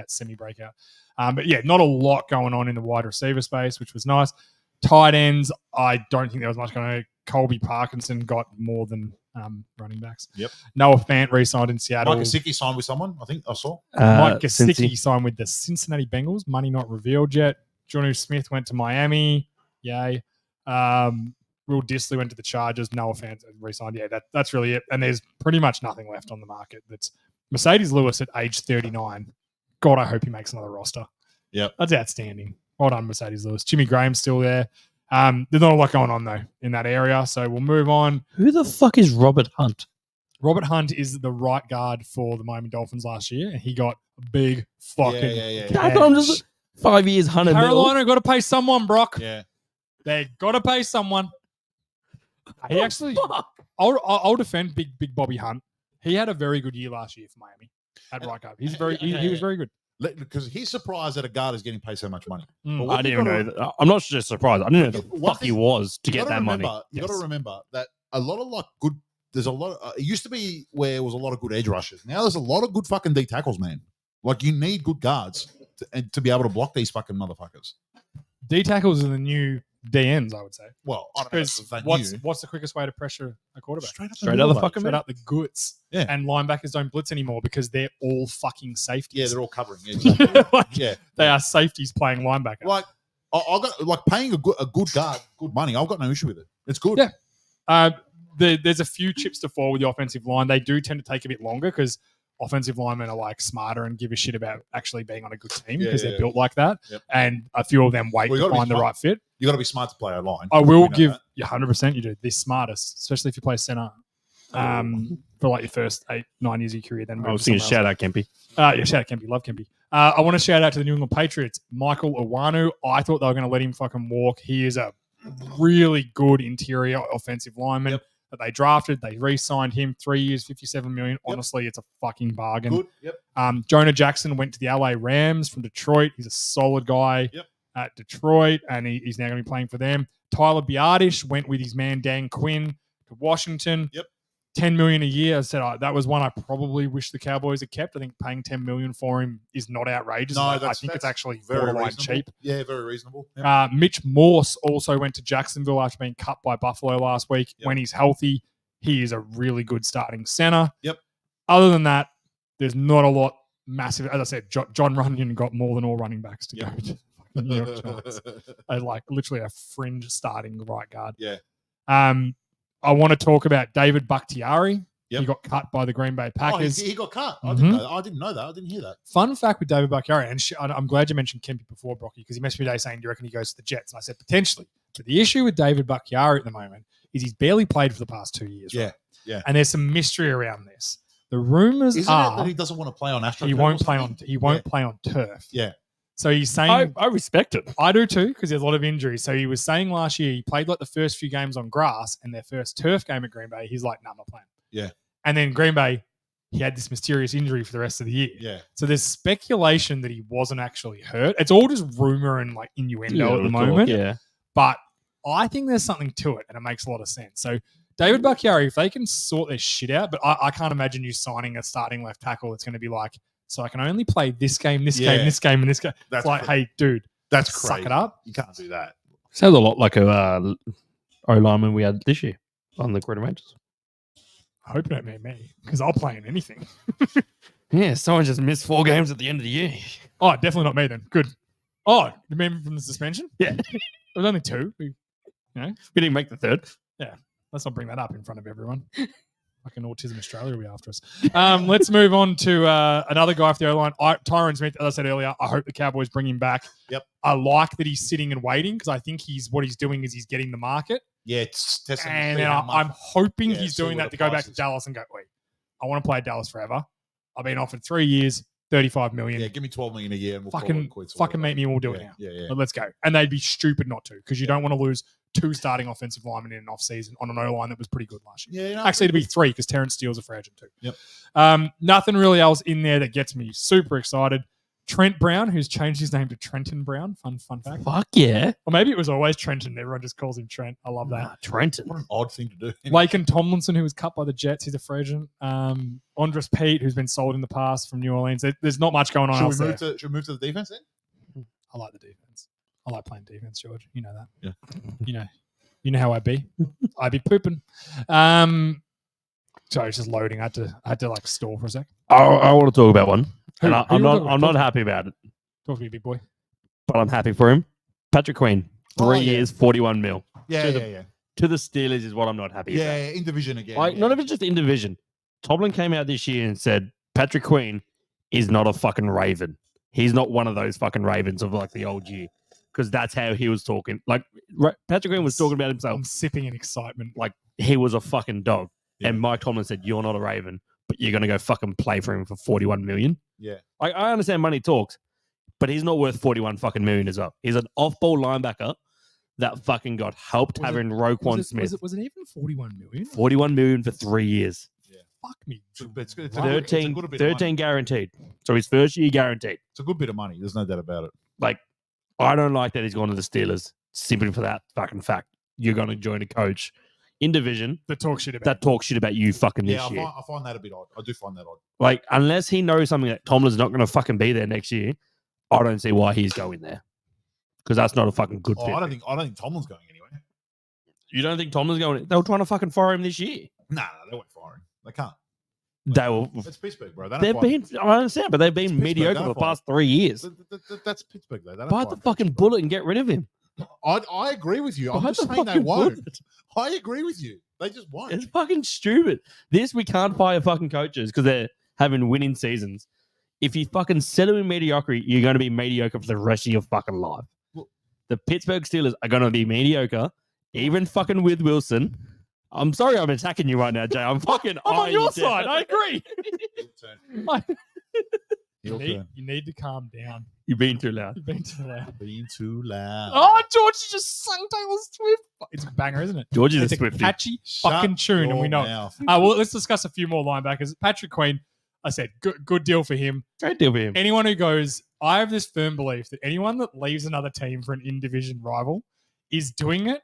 S4: semi-breakout. But yeah, not a lot going on in the wide receiver space, which was nice. Tight ends, I don't think there was much going on. Colby Parkinson got more than running backs.
S3: Yep.
S4: Noah Fant re-signed in Seattle.
S3: Mike Gesicki signed with someone, I think I saw.
S4: Mike
S2: Cincy.
S4: Gesicki signed with the Cincinnati Bengals. Money not revealed yet. Jonnu Smith went to Miami. Yay. Will Disley went to the Chargers. Noah Fant re-signed. Yeah, that's really it. And there's pretty much nothing left on the market. That's Mercedes Lewis at age 39. God, I hope he makes another roster.
S3: Yep.
S4: That's outstanding. Well done, Mercedes Lewis. Jimmy Graham's still there. There's not a lot going on, though, in that area. So we'll move on.
S2: Who the fuck is Robert Hunt?
S4: Robert Hunt is the right guard for the Miami Dolphins last year, and he got a big fucking
S2: I thought I'm just 5 years, 100 mil.
S4: Carolina got to pay someone, Brock.
S3: Yeah.
S4: They got to pay someone. He actually,
S2: Fuck.
S4: I'll defend big Bobby Hunt. He had a very good year last year for Miami at right guard. He's he was very good.
S3: Because he's surprised that a guard is getting paid so much money.
S4: Mm.
S3: But
S2: I didn't even know that. I'm not just surprised. I didn't know the
S3: One
S2: fuck he
S3: thing-
S2: was to
S3: You
S2: get
S3: gotta
S2: that
S3: remember,
S2: money.
S3: You got to
S4: Yes.
S3: remember that a lot of like good. There's a lot. It used to be where it was a lot of good edge rushers. Now there's a lot of good fucking D tackles, man. Like you need good guards to be able to block these fucking motherfuckers.
S4: D tackles are the new DNs, I would say.
S3: Well, I don't know
S4: Because
S3: if that
S4: what's
S3: new.
S4: what's the quickest way to pressure a quarterback?
S3: Straight up,
S2: Straight
S3: middle,
S2: out the
S3: mate.
S2: fucking
S4: Straight up the goods.
S3: Yeah.
S4: And linebackers don't blitz anymore because they're all fucking safeties.
S3: Yeah, they're all covering. Yeah, exactly.
S4: Like,
S3: Yeah,
S4: they are safeties playing linebacker.
S3: like I got like paying a good guard good money. I've got no issue with it. It's good.
S4: Yeah. There's a few chips to fall with the offensive line. They do tend to take a bit longer because offensive linemen are like smarter and give a shit about actually being on a good team because they're built like that.
S3: Yep.
S4: And a few of them wait
S3: Well, you
S4: to
S3: gotta be
S4: find the
S3: smart.
S4: right fit.
S3: You got to be smart to play O-line.
S4: I will
S3: We know
S4: give
S3: that.
S4: you 100% you do the smartest, especially if you play center for like your first 8-9 years of your career. Then
S2: I
S4: move
S2: was
S4: to
S2: thinking
S4: somewhere
S2: shout out Kempy.
S4: else. Yeah, shout out Kempy. Love Kempy. I want to shout out to the New England Patriots. Michael Iwanu. I thought they were going to let him fucking walk. He is a really good interior offensive lineman
S3: Yep.
S4: that they drafted. They re-signed him 3 years, $57 million.
S3: Yep.
S4: Honestly, it's a fucking bargain.
S3: Good. Yep.
S4: Jonah Jackson went to the LA Rams from Detroit. He's a solid guy
S3: Yep.
S4: at Detroit, and he's now going to be playing for them. Tyler Biadish went with his man Dan Quinn to Washington.
S3: Yep.
S4: $10 million a year. I said that was one I probably wish the Cowboys had kept. I think paying $10 million for him is not outrageous.
S3: No,
S4: I
S3: that's
S4: think it's actually
S3: very
S4: borderline
S3: reasonable.
S4: cheap.
S3: Yeah, very reasonable. Yep.
S4: Mitch Morse also went to Jacksonville after being cut by Buffalo last week.
S3: Yep.
S4: When he's healthy, he is a really good starting center.
S3: Yep.
S4: Other than that, there's not a lot massive. As I said, John Runyon got more than all running backs to go to the New York Giants. Like literally a fringe starting right guard.
S3: Yeah.
S4: I want to talk about David Bakhtiari.
S3: Yep.
S4: He got cut by the Green Bay
S3: Oh,
S4: Packers.
S3: he got cut.
S4: Mhm.
S3: I didn't know that. I didn't hear that.
S4: Fun fact with David Bakhtiari, and I'm glad you mentioned Kempy before, Brocky, because he messaged me today saying, do you reckon he goes to the Jets? And I said, potentially. But the issue with David Bakhtiari at the moment is he's barely played for the past 2 years.
S3: Yeah,
S4: right?
S3: yeah.
S4: And there's some mystery around this. The rumors
S3: Isn't it
S4: are
S3: that he doesn't want to play on Astro?
S4: he won't play on turf.
S3: Yeah.
S4: So he's saying
S2: I respect it.
S4: I do too, because there's a lot of injuries. So he was saying last year he played like the first few games on grass, and their first turf game at Green Bay, he's like, no, I'm not playing.
S3: Yeah.
S4: And then Green Bay, he had this mysterious injury for the rest of the year.
S3: Yeah.
S4: So there's speculation that he wasn't actually hurt. It's all just rumor and like innuendo at the moment.
S2: Yeah.
S4: But I think there's something to it, and it makes a lot of sense. So David Bakhtiari, if they can sort their shit out, but I can't imagine you signing a starting left tackle that's going to be like, so I can only play this game, this game, this game, and this game.
S3: That's
S4: It's like,
S3: crazy.
S4: hey, dude,
S3: That's
S4: suck
S3: crazy.
S4: it up.
S3: You can't do that.
S2: Sounds a lot like a O-lineman we had this year on the Green Rangers.
S4: I hope you don't mean me, because I'll play in anything.
S2: Yeah, someone just missed 4 games at the end of the year.
S4: Oh, definitely not me then. Good. Oh, you mean from the suspension?
S2: Yeah.
S4: It was only 2.
S2: We didn't make the 3rd.
S4: Let's not bring that up in front of everyone. Like an Autism Australia will be after us. Let's move on to another guy off the O-line. Tyron Smith, as I said earlier, I hope the Cowboys bring him back.
S3: Yep.
S4: I like that he's sitting and waiting because I think what he's doing is he's getting the market.
S3: Yeah, it's testing. the
S4: And
S3: speed
S4: then
S3: of the
S4: I'm
S3: market.
S4: hoping
S3: Yeah,
S4: he's
S3: see
S4: doing
S3: what
S4: that
S3: the
S4: to go back
S3: price
S4: to
S3: is.
S4: Dallas and go, wait, I want to play at Dallas forever. I've been offered 3 years, 35 million.
S3: Yeah, give me 12 million a year and we'll call it quits or
S4: Fucking
S3: whatever.
S4: make me all do it
S3: Yeah,
S4: now.
S3: yeah.
S4: But let's go. And they'd be stupid not to, because you
S3: Yeah.
S4: don't want to lose 2 starting offensive linemen in an off-season on an O-line that was pretty good last year.
S3: Yeah, no,
S4: Actually, to be 3, because Terrence Steele's a free agent too.
S3: Yep.
S4: Nothing really else in there that gets me super excited. Trent Brown, who's changed his name to Trenton Brown. Fun fact.
S2: Fuck yeah.
S4: Or maybe it was always Trenton. Everyone just calls him Trent. I love that.
S2: Nah, Trenton.
S3: What an odd thing to do.
S4: Laken Tomlinson, who was cut by the Jets, he's a free agent. Andres Pete, who's been sold in the past from New Orleans. There's not much going on else there.
S3: Should we move to the defense then?
S4: I like the defense. I like playing defense, George. You know that.
S3: Yeah.
S4: You know how I be. I be pooping. Sorry, it's just loading. I had to like stall for a sec.
S2: I want to talk about one.
S4: Who?
S2: And
S4: Who
S2: I'm
S4: you
S2: not.
S4: wanna
S2: I'm
S4: talk
S2: not happy about it,
S4: Talk to me, big boy.
S2: but I'm happy for him. Patrick Queen, 3
S3: Oh, yeah.
S2: years, 41 mil.
S3: Yeah,
S2: To
S3: yeah,
S2: the-
S3: yeah.
S2: To the Steelers is what I'm not happy about.
S3: Yeah, in division again.
S2: Like,
S3: yeah.
S2: not even just in division. Tomlin came out this year and said Patrick Queen is not a fucking Raven. He's not one of those fucking Ravens of like the old year, because that's how he was talking. Like Patrick Queen was talking about himself.
S4: I'm sipping in excitement.
S2: Like he was a fucking dog.
S3: Yeah.
S2: And Mike Tomlin said, "You're not a Raven, but you're gonna go fucking play for him for 41 million."
S3: Yeah.
S2: Like I understand money talks, but he's not worth 41 fucking million as well. He's an off-ball linebacker that fucking got helped
S4: Was it-
S2: having Roquan Smith.
S4: Was it even 41 million?
S2: 41 million for 3 years.
S4: Fuck me.
S3: It's a good- it's a
S2: 13,
S3: good bit of money.
S2: 13 guaranteed. So his first year guaranteed.
S3: It's a good bit of money. There's no doubt about it.
S2: Like, I don't like that he's gone to the Steelers simply for that fucking fact. You're going to join a coach in division
S4: The talk shit about
S2: that talks shit about you fucking this
S3: Yeah,
S2: year.
S3: I find that a bit odd. I do find that odd.
S2: Like, unless he knows something that Tomlin's not going to fucking be there next year, I don't see why he's going there. Because that's not a fucking good
S3: Oh,
S2: fit.
S3: I don't think Tomlin's going anywhere.
S2: You don't think Tomlin's going? They were trying to fucking fire him this year.
S3: Nah, they won't fire him. They can't.
S2: They were.
S3: It's Pittsburgh, bro. They don't
S2: They've
S3: fire-
S2: been. I understand, but they've been
S3: Pittsburgh,
S2: mediocre
S3: they
S2: for the
S3: don't fire.
S2: past 3 years.
S3: That's Pittsburgh, though. They don't
S2: Buy
S3: fire
S2: the fucking
S3: coaches, bro.
S2: bullet and get rid of him.
S3: I agree with you. I'm
S2: Buy
S3: just
S2: the
S3: saying they
S2: fucking
S3: won't.
S2: bullet.
S3: I agree with you. They just won't.
S2: It's fucking stupid. We can't fire fucking coaches because they're having winning seasons. If you fucking settle in mediocrity, you're going to be mediocre for the rest of your fucking life.
S3: Look-
S2: The Pittsburgh Steelers are going to be mediocre, even fucking with Wilson. I'm sorry I'm attacking you right now, Jay. I'm fucking
S4: I'm on
S2: eyeing
S4: your
S2: you
S4: side.
S2: down.
S4: I agree.
S3: Heel turn. Heel turn.
S4: You need to calm down.
S2: You're being too loud.
S4: You've been too loud.
S3: Being too loud.
S4: Oh, George, you just sung Taylor Swift. It's a banger, isn't it?
S2: George is
S4: It's
S2: a
S4: a
S2: Swiftie.
S4: catchy
S3: Shut
S4: fucking tune, and
S3: your
S4: we know it.
S3: mouth.
S4: Well, let's discuss a few more linebackers. Patrick Queen, I said, good deal for him.
S2: Great deal for him.
S4: Anyone who goes, I have this firm belief that anyone that leaves another team for an in-division rival is doing it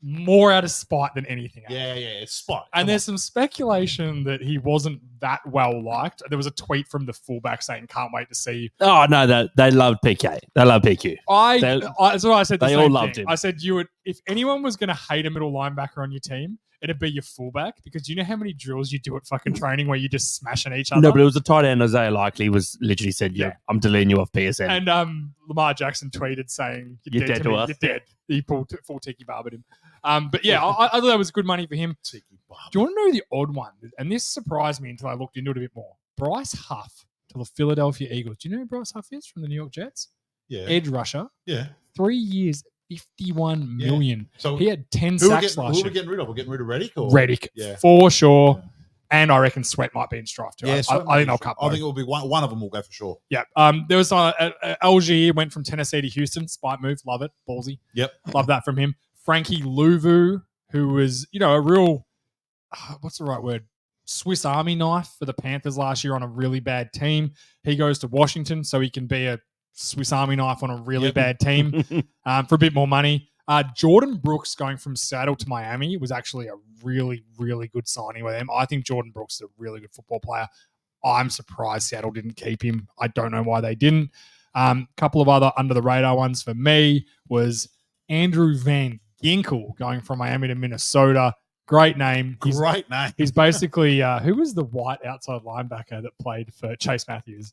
S4: more out of spite than anything else.
S3: Yeah, it's spot.
S4: And there's some speculation that he wasn't that well liked. There was a tweet from the fullback saying, "Can't wait to see."
S2: Oh, no, they loved PK. They love PQ.
S4: That's what I said. The
S2: they
S4: same
S2: all loved
S4: thing.
S2: him.
S4: I said you would, if anyone was going to hate a middle linebacker on your team, it'd be your fullback, because do you know how many drills you do at fucking training where you just smashing each other?
S2: No, but it was a tight end. Isaiah Likely was literally said,
S4: Yeah.
S2: I'm deleting you off PSN.
S4: And Lamar Jackson tweeted saying, "You're dead to me.
S2: us."
S4: You're dead." He pulled full tiki barbered him. But yeah, I thought that was good money for him. Do you want to know the odd one? And this surprised me until I looked into it a bit more. Bryce Huff to the Philadelphia Eagles. Do you know who Bryce Huff is from the New York Jets?
S3: Yeah.
S4: Edge rusher.
S3: Yeah.
S4: 3 years, 51
S3: Yeah.
S4: million.
S3: So
S4: He had 10
S3: who are
S4: sacks
S3: we
S4: last year.
S3: getting rid of? We're getting rid of Reddick? Or?
S4: Reddick,
S3: Yeah.
S4: for sure.
S3: Yeah.
S4: And I reckon Sweat might be in strife too.
S3: Yeah,
S4: I think they'll cut
S3: I
S4: both.
S3: think it will be one of them will go for sure.
S4: Yeah. There was LG went from Tennessee to Houston. Spite move. Love it. Ballsy.
S3: Yep.
S4: Love that from him. Frankie Louvu, who was, a real, what's the right word? Swiss Army knife for the Panthers last year on a really bad team. He goes to Washington so he can be a Swiss Army knife on a really
S3: Yep.
S4: bad team for a bit more money. Jordan Brooks going from Seattle to Miami was actually a really, really good signing with him. I think Jordan Brooks is a really good football player. I'm surprised Seattle didn't keep him. I don't know why they didn't. Couple of other under the radar ones for me was Andrew Van Ginkel going from Miami to Minnesota. Great name.
S3: Great name.
S4: He's basically who was the white outside linebacker that played for Chase Matthews,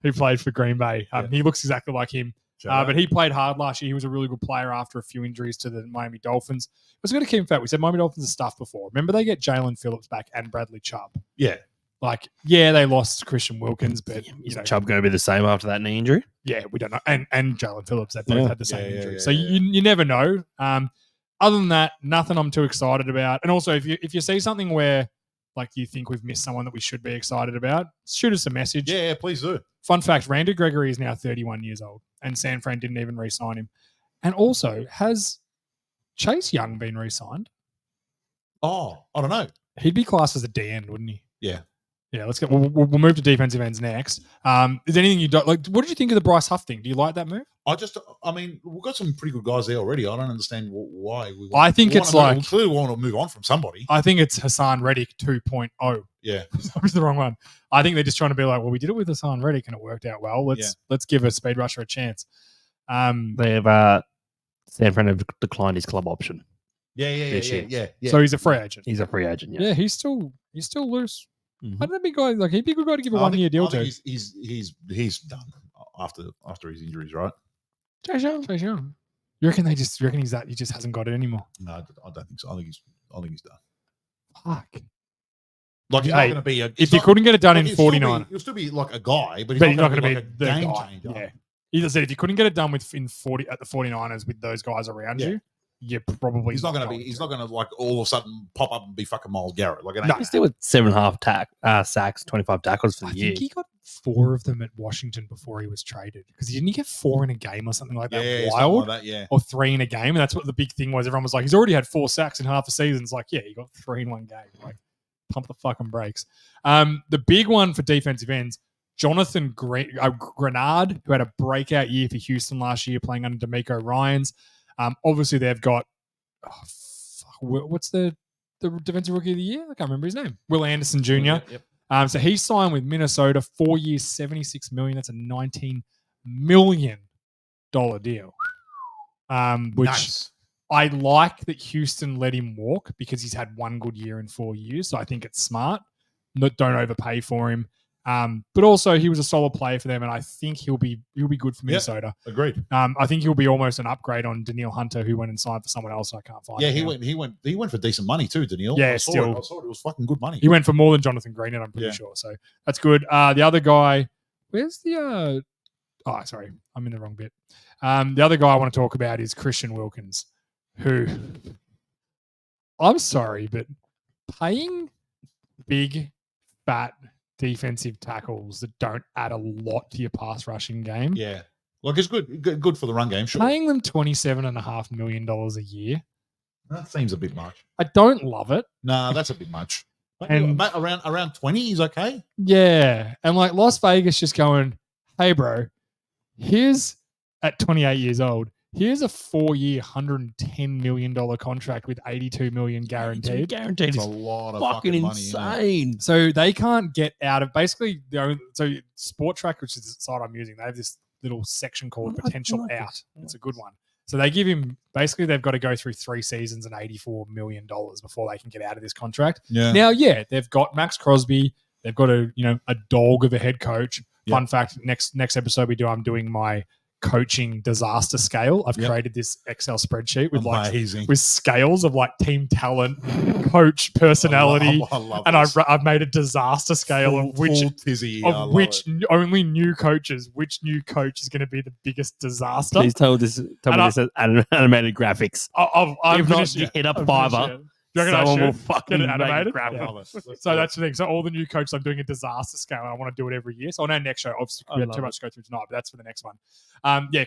S4: who played for Green Bay.
S3: Yeah.
S4: He looks exactly like him. But he played hard last year. He was a really good player after a few injuries to the Miami Dolphins. I was going to keep him fat. We said Miami Dolphins are stuffed before. Remember, they get Jalen Phillips back and Bradley Chubb.
S3: Yeah.
S4: They lost Christian Wilkins, but
S2: Is Chubb going to be the same after that knee injury?
S4: yeah, we don't know. And Jalen Phillips, they both had the same
S3: Yeah,
S4: injury.
S3: yeah,
S4: So
S3: yeah.
S4: you never know. Other than that, nothing I'm too excited about. And also, if you see something where like you think we've missed someone that we should be excited about, shoot us a message.
S3: Yeah, please do.
S4: Fun fact, Randy Gregory is now 31 years old, and San Fran didn't even re-sign him. And also, has Chase Young been re-signed?
S3: Oh, I don't know.
S4: He'd be classed as a D end, wouldn't he?
S3: Yeah.
S4: Yeah, let's get. We'll move to defensive ends next. Is there anything you don't like? What did you think of the Bryce Huff thing? Do you like that move?
S3: I mean, we've got some pretty good guys there already. I don't understand why.
S4: I think it's like-
S3: we clearly want to move on from somebody.
S4: I think it's Hassan Reddick 2.0.
S3: Yeah.
S4: That was the wrong one. I think they're just trying to be like, well, we did it with Hassan Reddick and it worked out well. Let's give a speed rusher a chance.
S2: They have San Fran have declined his club option.
S3: Yeah.
S4: So he's a free agent.
S2: He's a free agent. Yeah.
S4: Yeah, he's still loose.
S2: Mhm.
S4: I don't think guy like he'd be a good guy to give a
S3: I
S4: 1
S3: think-
S4: year deal
S3: I think
S4: to.
S3: he's done after his injuries, right?
S4: Chase Young. You reckon he just hasn't got it anymore?
S3: No, I don't think so. I think he's done.
S4: Fuck.
S3: Like he's
S4: Hey,
S3: not going to be a.
S4: If you couldn't get it done in 49,
S3: he'll still be like a guy, but
S4: but
S3: he's not going to be
S4: the
S3: like a game
S4: guy.
S3: changer.
S4: Yeah. Either said if you couldn't get it done in 40 at the 49ers with those guys around
S3: Yeah.
S4: you, you're probably
S3: He's not going to be. He's not going to like all of a sudden pop up and be fucking Myles Garrett. Like, it ain't
S4: No.
S3: gonna
S2: He's still with 7.5 sacks, 25 tackles for
S4: I
S2: the year.
S4: think he got 4 of them at Washington before he was traded because he didn't get 4 in a game or something like that.
S3: yeah,
S4: Wild.
S3: something like that, yeah.
S4: Or 3 in a game, and that's what the big thing was. Everyone was like, he's already had 4 sacks in half a season. It's like, yeah, he got 3 in one game. Like, pump the fucking brakes. The big one for defensive ends, Jonathan Grenard, who had a breakout year for Houston last year, playing under D'Amico Ryans. Obviously, they've got what's the defensive rookie of the year? I can't remember his name. Will Anderson Jr.
S3: Yep.
S4: So he signed with Minnesota, 4 years, $76 million. That's a $19 million deal. Which
S3: Nice.
S4: I like that Houston let him walk because he's had 1 good year in 4 years. So I think it's smart. Don't overpay for him. But also he was a solid player for them, and I think he'll be good for Minnesota.
S3: Agreed.
S4: I think he'll be almost an upgrade on Daniil Hunter, who went and signed for someone else. I can't find.
S3: Yeah,
S4: it
S3: he
S4: now.
S3: went for decent money too, Daniil.
S4: Yeah,
S3: I saw
S4: still.
S3: it. I saw it. It was fucking good money.
S4: He went for more than Jonathan Green, and I'm pretty
S3: Yeah.
S4: sure. So that's good. The other guy, where's the? Oh, sorry, I'm in the wrong bit. The other guy I want to talk about is Christian Wilkins, who I'm sorry, but paying big, fat defensive tackles that don't add a lot to your pass rushing game,
S3: Yeah, like it's good for the run game. Sure,
S4: paying them $27.5 million a year,
S3: that seems a bit much.
S4: I don't love it.
S3: Nah, that's a bit much.
S4: And-
S3: Mate, around 20 is okay.
S4: Yeah. And like Las Vegas just going, hey, bro, here's at 28 years old, here's a 4-year, $110 million contract with $82 million guaranteed.
S2: Guaranteed.
S3: It's
S2: It's
S3: a lot of
S2: fucking
S3: money. isn't it?
S2: insane.
S4: So they can't get out of basically so Sport Track, which is the site I'm using, they have this little section called
S2: I
S4: potential
S2: like
S4: out.
S2: this.
S4: It's a good one. So they give him basically they've got to go through 3 seasons and $84 million before they can get out of this contract.
S3: Yeah.
S4: Now, yeah, they've got Max Crosby. They've got a dog of a head coach.
S3: Yeah.
S4: Fun fact: next episode I'm doing my coaching disaster scale. I've
S3: Yep.
S4: created this Excel spreadsheet with
S3: Amazing.
S4: with scales of like team talent, coach personality,
S3: I love
S4: and
S3: this.
S4: I've made a disaster scale of which
S3: Full tizzy. I
S4: of
S3: love
S4: which
S3: it.
S4: only new coaches, which new coach is going to be the biggest disaster.
S2: Please tell me this
S4: And
S2: as animated graphics.
S4: I've
S2: If not,
S4: finished
S2: you
S4: it.
S2: hit up
S4: I've
S2: Fiverr.
S4: finished it. Do you reckon I
S2: Someone will
S4: should
S2: fucking
S4: get it
S2: make
S4: animated?
S2: graphics.
S4: Yeah.
S3: Love it. Let's
S4: So
S3: do
S4: that's the thing. So all the new coaches, I'm doing a disaster scale, and I want to do it every year. So on our next show, obviously
S2: I
S4: we have
S2: love
S4: too
S2: it.
S4: much to go through tonight, but that's for the next one.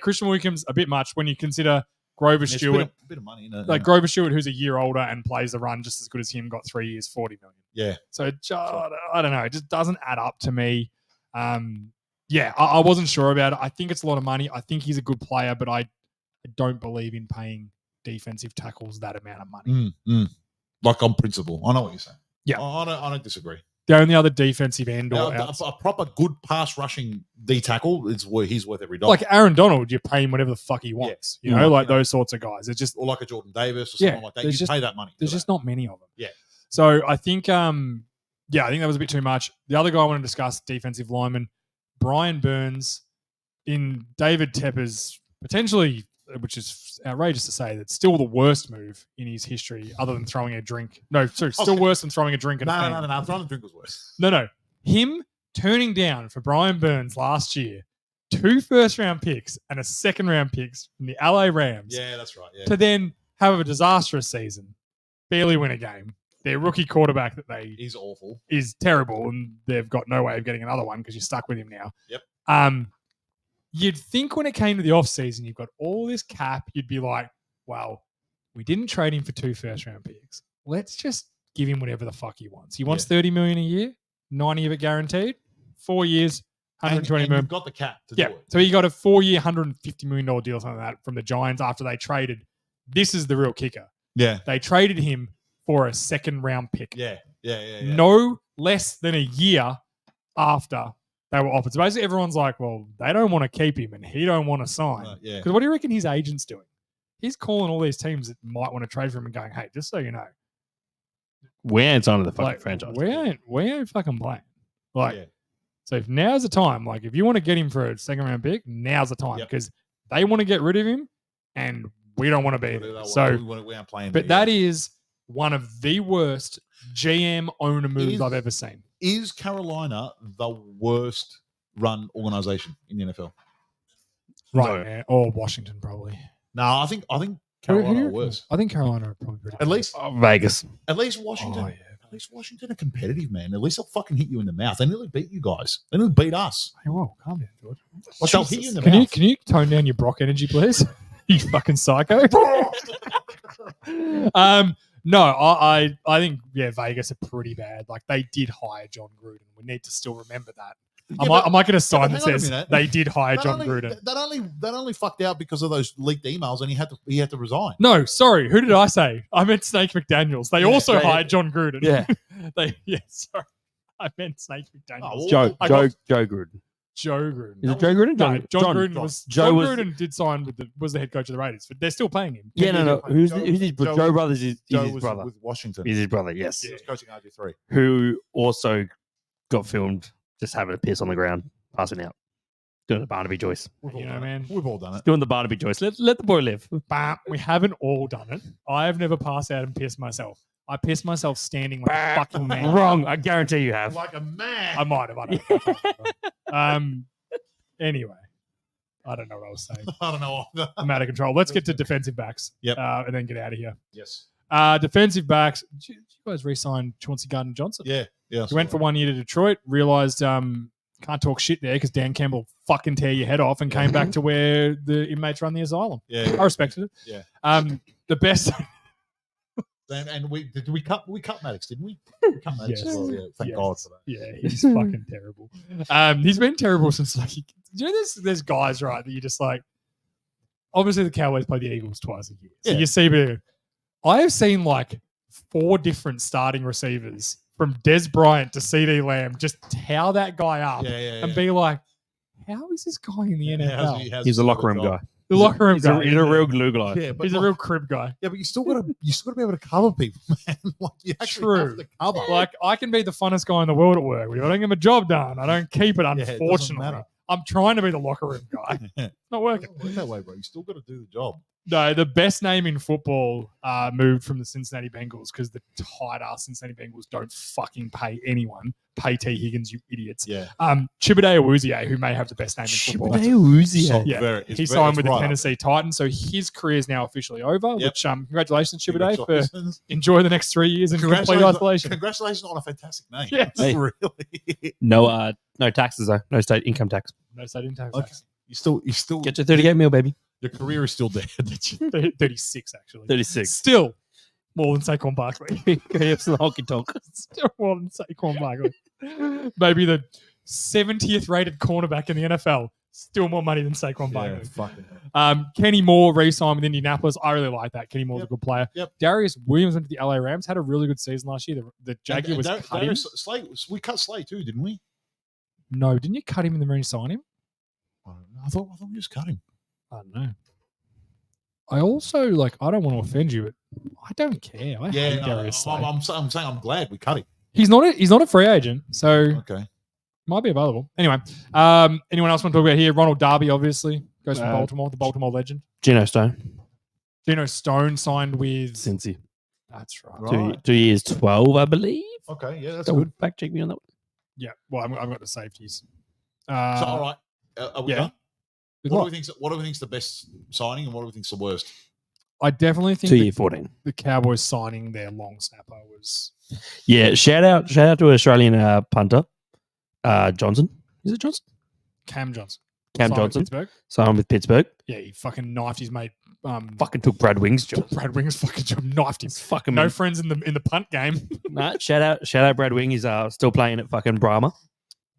S4: Christian Wilkins a bit much when you consider Grover
S3: It's a
S4: Stewart.
S3: bit of money. Isn't it?
S4: Like Grover Stewart, who's a year older and plays the run just as good as him, got 3 years, $40 million.
S3: Yeah.
S4: So I don't know. It just doesn't add up to me. I wasn't sure about it. I think it's a lot of money. I think he's a good player, but I don't believe in paying defensive tackles that amount of money.
S3: Like on principle. I know what you're saying.
S4: Yeah.
S3: I don't disagree.
S4: The only other defensive end
S3: Now,
S4: or
S3: a proper good pass rushing D tackle is where he's worth every dollar.
S4: like Aaron Donald, you pay him whatever the fuck he wants.
S3: Yeah.
S4: You know,
S3: Yeah.
S4: like those sorts of guys. It's just
S3: or like a Jordan Davis or
S4: Yeah,
S3: someone like that.
S4: there's
S3: You
S4: just-
S3: pay that money.
S4: there's
S3: for
S4: just not many of them.
S3: Yeah.
S4: So I think I think that was a bit too much. The other guy I want to discuss, defensive lineman, Brian Burns, in David Tepper's potentially, which is outrageous to say, that's still the worst move in his history, other than throwing a drink. No, sorry, still
S3: Okay.
S4: worse than throwing a drink at a
S3: that.
S4: fan.
S3: No. Throwing the drink was worse.
S4: No. Him turning down for Brian Burns last year 2 first-round picks and a second-round picks from the LA Rams
S3: Yeah, that's right. Yeah.
S4: to then have a disastrous season, barely win a game, their rookie quarterback that they
S3: He's awful.
S4: is terrible, and they've got no way of getting another one because you're stuck with him now.
S3: Yep.
S4: You'd think when it came to the offseason, you've got all this cap, you'd be like, well, we didn't trade him for 2 first-round picks. Let's just give him whatever the fuck he wants. He wants $30 million a year, 90 of it guaranteed, 4 years, $120
S3: and
S4: million.
S3: you've got the cap to do it.
S4: So he got a 4-year, $150 million deal, something like that, from the Giants after they traded. This is the real kicker.
S3: Yeah.
S4: They traded him for a second-round pick.
S3: Yeah.
S4: No less than a year after they were offered. So basically everyone's like, well, they don't want to keep him and he don't want to sign.
S3: Yeah.
S4: Because what do you reckon his agent's doing? He's calling all these teams that might want to trade for him and going, hey, just so you know,
S2: We ain't signing the fucking
S4: like,
S2: franchise.
S4: we ain't fucking playing. Like,
S3: Yeah.
S4: so if now's the time, like if you want to get him for a second-round pick, now's the time
S3: Yep.
S4: because they want to get rid of him and we don't want to be there. So,
S3: we aren't playing.
S4: but that is one of the worst GM owner moves
S3: Is-
S4: I've ever seen.
S3: Is Carolina the worst run organization in the NFL?
S4: Right now. Or Washington, probably.
S3: No, I think Carolina are worse.
S4: I think Carolina are probably pretty
S3: At least
S2: Vegas.
S3: Washington.
S4: Oh, yeah.
S3: At least Washington are competitive, man. At least they'll fucking hit you in the mouth. They nearly beat you guys. They nearly beat us.
S4: Hey, whoa, calm down, George.
S3: Like, they'll hit you in the
S4: Can
S3: mouth.
S4: you tone down your Brock energy, please? You fucking psycho. No, I think Vegas are pretty bad. Like they did hire John Gruden. We need to still remember that. I might get a sign that
S3: hang on a
S4: says
S3: minute.
S4: they did hire
S3: That
S4: John
S3: only-
S4: Gruden.
S3: That only fucked out because of those leaked emails, and he had to resign.
S4: No, sorry. Who did I say? I meant Snake McDaniels. They
S3: Yeah,
S4: also
S2: yeah.
S4: hired John Gruden.
S2: Yeah.
S4: sorry. I meant Snake McDaniels.
S3: well,
S2: Joe
S4: I got-
S2: Gruden.
S4: Joe Gruden.
S2: Is it Joe Gruden?
S4: No, John Gruden
S3: John.
S4: was
S2: Joe
S4: John
S2: was-
S4: Gruden did sign with was the head coach of the Raiders, but they're still paying him.
S2: Yeah, no. Who's
S3: Joe-
S2: his brother?
S3: Joe-
S2: Joe Brothers is
S3: Joe
S2: his
S3: was
S2: brother.
S3: with Washington.
S2: He's his brother, yes.
S3: He was coaching RG3.
S2: Who also got filmed just having a piss on the ground, passing out, doing the Barnaby Joyce.
S4: You know, man.
S3: We've all done it.
S2: Doing the Barnaby Joyce. Let the boy live.
S4: Bah, we haven't all done it. I have never passed out and pissed myself. I pissed myself standing like a fucking man.
S2: Wrong. I guarantee you have.
S3: Like a man.
S4: I might have. I don't know. Anyway, I don't know what I was saying.
S3: I don't know.
S4: I'm out of control. Let's get to defensive backs.
S3: Yep.
S4: And then get out of here.
S3: Yes.
S4: Defensive backs. Did you guys re-sign Chauncey Gardner-Johnson?
S3: Yeah. Yeah.
S4: He went for 1 year to Detroit, realized can't talk shit there because Dan Campbell fucking tear your head off and came back to where the inmates run the asylum.
S3: Yeah.
S4: I respected it.
S3: Yeah.
S4: The best.
S3: And we cut Maddox, didn't we? We cut Maddox
S4: Yes.
S3: as well. Yeah. Thank
S4: Yes.
S3: God for that.
S4: Yeah, he's fucking terrible. He's been terrible since like you know there's guys right that you just like. Obviously, the Cowboys play the Eagles twice a year, so
S3: Yeah.
S4: you see. I have seen like 4 different starting receivers from Des Bryant to CD Lamb just towel that guy up
S3: Yeah.
S4: and be like, "How is this guy in the NFL?"
S2: He's a locker room guy.
S4: The locker room guy.
S2: He's a real glue guy.
S3: Yeah, but
S4: He's a real crib guy.
S3: Yeah, but you still gotta be able to cover people, man. Like you actually have
S4: True.
S3: to cover.
S4: Like I can be the funnest guy in the world at work, but if I don't get my job done, I don't keep it.
S3: Yeah, it doesn't
S4: Unfortunately,
S3: matter.
S4: I'm trying to be the locker room guy. It's not working.
S3: Doesn't work that way, bro. You still got to do the job.
S4: No, the best name in football moved from the Cincinnati Bengals because the tight ass Cincinnati Bengals don't fucking pay anyone. Pay T. Higgins, you idiots.
S3: Yeah.
S4: Chibuday Awuzie, who may have the best name in football.
S3: So
S4: Yeah,
S3: very-
S4: he
S3: it's
S4: signed with the
S3: right up
S4: Tennessee Titans, so his career is now officially over.
S3: Yep.
S4: Which congratulations,
S3: there.
S4: Chibuday, for
S3: Congratulations.
S4: enjoy the next 3 years in complete
S3: Congratulations,
S4: isolation.
S3: congratulations on a fantastic name.
S4: Yes.
S2: Hey.
S3: Really.
S2: No taxes though. No state income tax.
S4: No, so I didn't have
S3: Okay. You still
S2: Get your 38 mil, baby.
S3: your career is still dead.
S4: 36 actually.
S2: 36.
S4: Still more than Saquon Barkley.
S2: Go hips and the honky tonk.
S4: Still more than Saquon Barkley. Maybe the 70th rated cornerback in the NFL. Still more money than Saquon
S3: Yeah,
S4: Barkley.
S3: fucking.
S4: Kenny Moore re-signed with Indianapolis. I really like that. Kenny Moore's
S3: Yep.
S4: a good player.
S3: Yep.
S4: Darius Williams went to the LA Rams. Had a really good season last year. The Jaguar was cut him.
S3: Slate. We cut Slate too, didn't we?
S4: No, didn't you cut him and then re-sign him?
S3: I thought we just cut him.
S4: I don't know. I also I don't want to offend you, but I don't care. I hate Darius Slay.
S3: I'm saying I'm glad we cut him.
S4: He's not a free agent, so
S3: Okay.
S4: might be available. Anyway, anyone else want to talk about here? Ronald Darby, obviously, goes from Baltimore, the Baltimore legend.
S2: Geno Stone.
S4: Geno Stone signed with.
S2: Cincy.
S4: That's right.
S3: Right.
S2: 2 years, 12, I believe.
S3: Okay. Yeah, that's
S2: Double
S3: good.
S2: fact check me on that one.
S4: Yeah. Well, I've got the safeties.
S3: So all right. Are we
S4: yeah.
S3: done?
S4: With
S3: What
S4: what?
S3: do we think's the best signing and what do we think's the worst?
S4: I definitely think
S2: 2
S4: the,
S2: year 14.
S4: the Cowboys signing their long snapper was
S2: Yeah, shout out to Australian punter, Johnson. Is it Johnson?
S4: Cam Johnson.
S2: Cam
S4: Signed with
S2: Johnson.
S4: Pittsburgh.
S2: Signed with Pittsburgh.
S4: Yeah, he fucking knifed his mate.
S2: Fucking took Brad Wing's job.
S4: Brad Wing's fucking job, knifed him.
S2: It's fucking
S4: No friends in the punt game.
S2: Nah, shout out Brad Wing. He's still playing at fucking Brahma,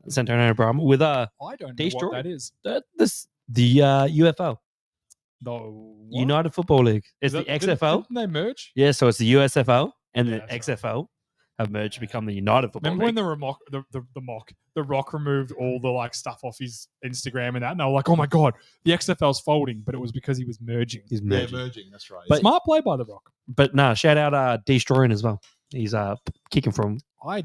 S2: San Antonio Brahma with
S4: I don't know what
S2: Destroyed.
S4: that is.
S2: the UFL,
S4: The what?
S2: United Football League. It's
S4: Is
S2: the
S4: that-
S2: XFL.
S4: Didn't they merge?
S2: Yeah, so it's the USFL and the
S4: Yeah, that's right.
S2: XFL have merged to become the United Football
S4: Remember when
S2: League.
S4: the Rock removed all the like stuff off his Instagram and that, and they were like, "Oh my god, the XFL's folding," but it was because he was merging.
S2: He's
S3: Yeah,
S2: merging.
S3: merging. That's right.
S2: But-
S4: Smart play by the Rock.
S2: But no, shout out Destroying as well. He's kicking from
S4: I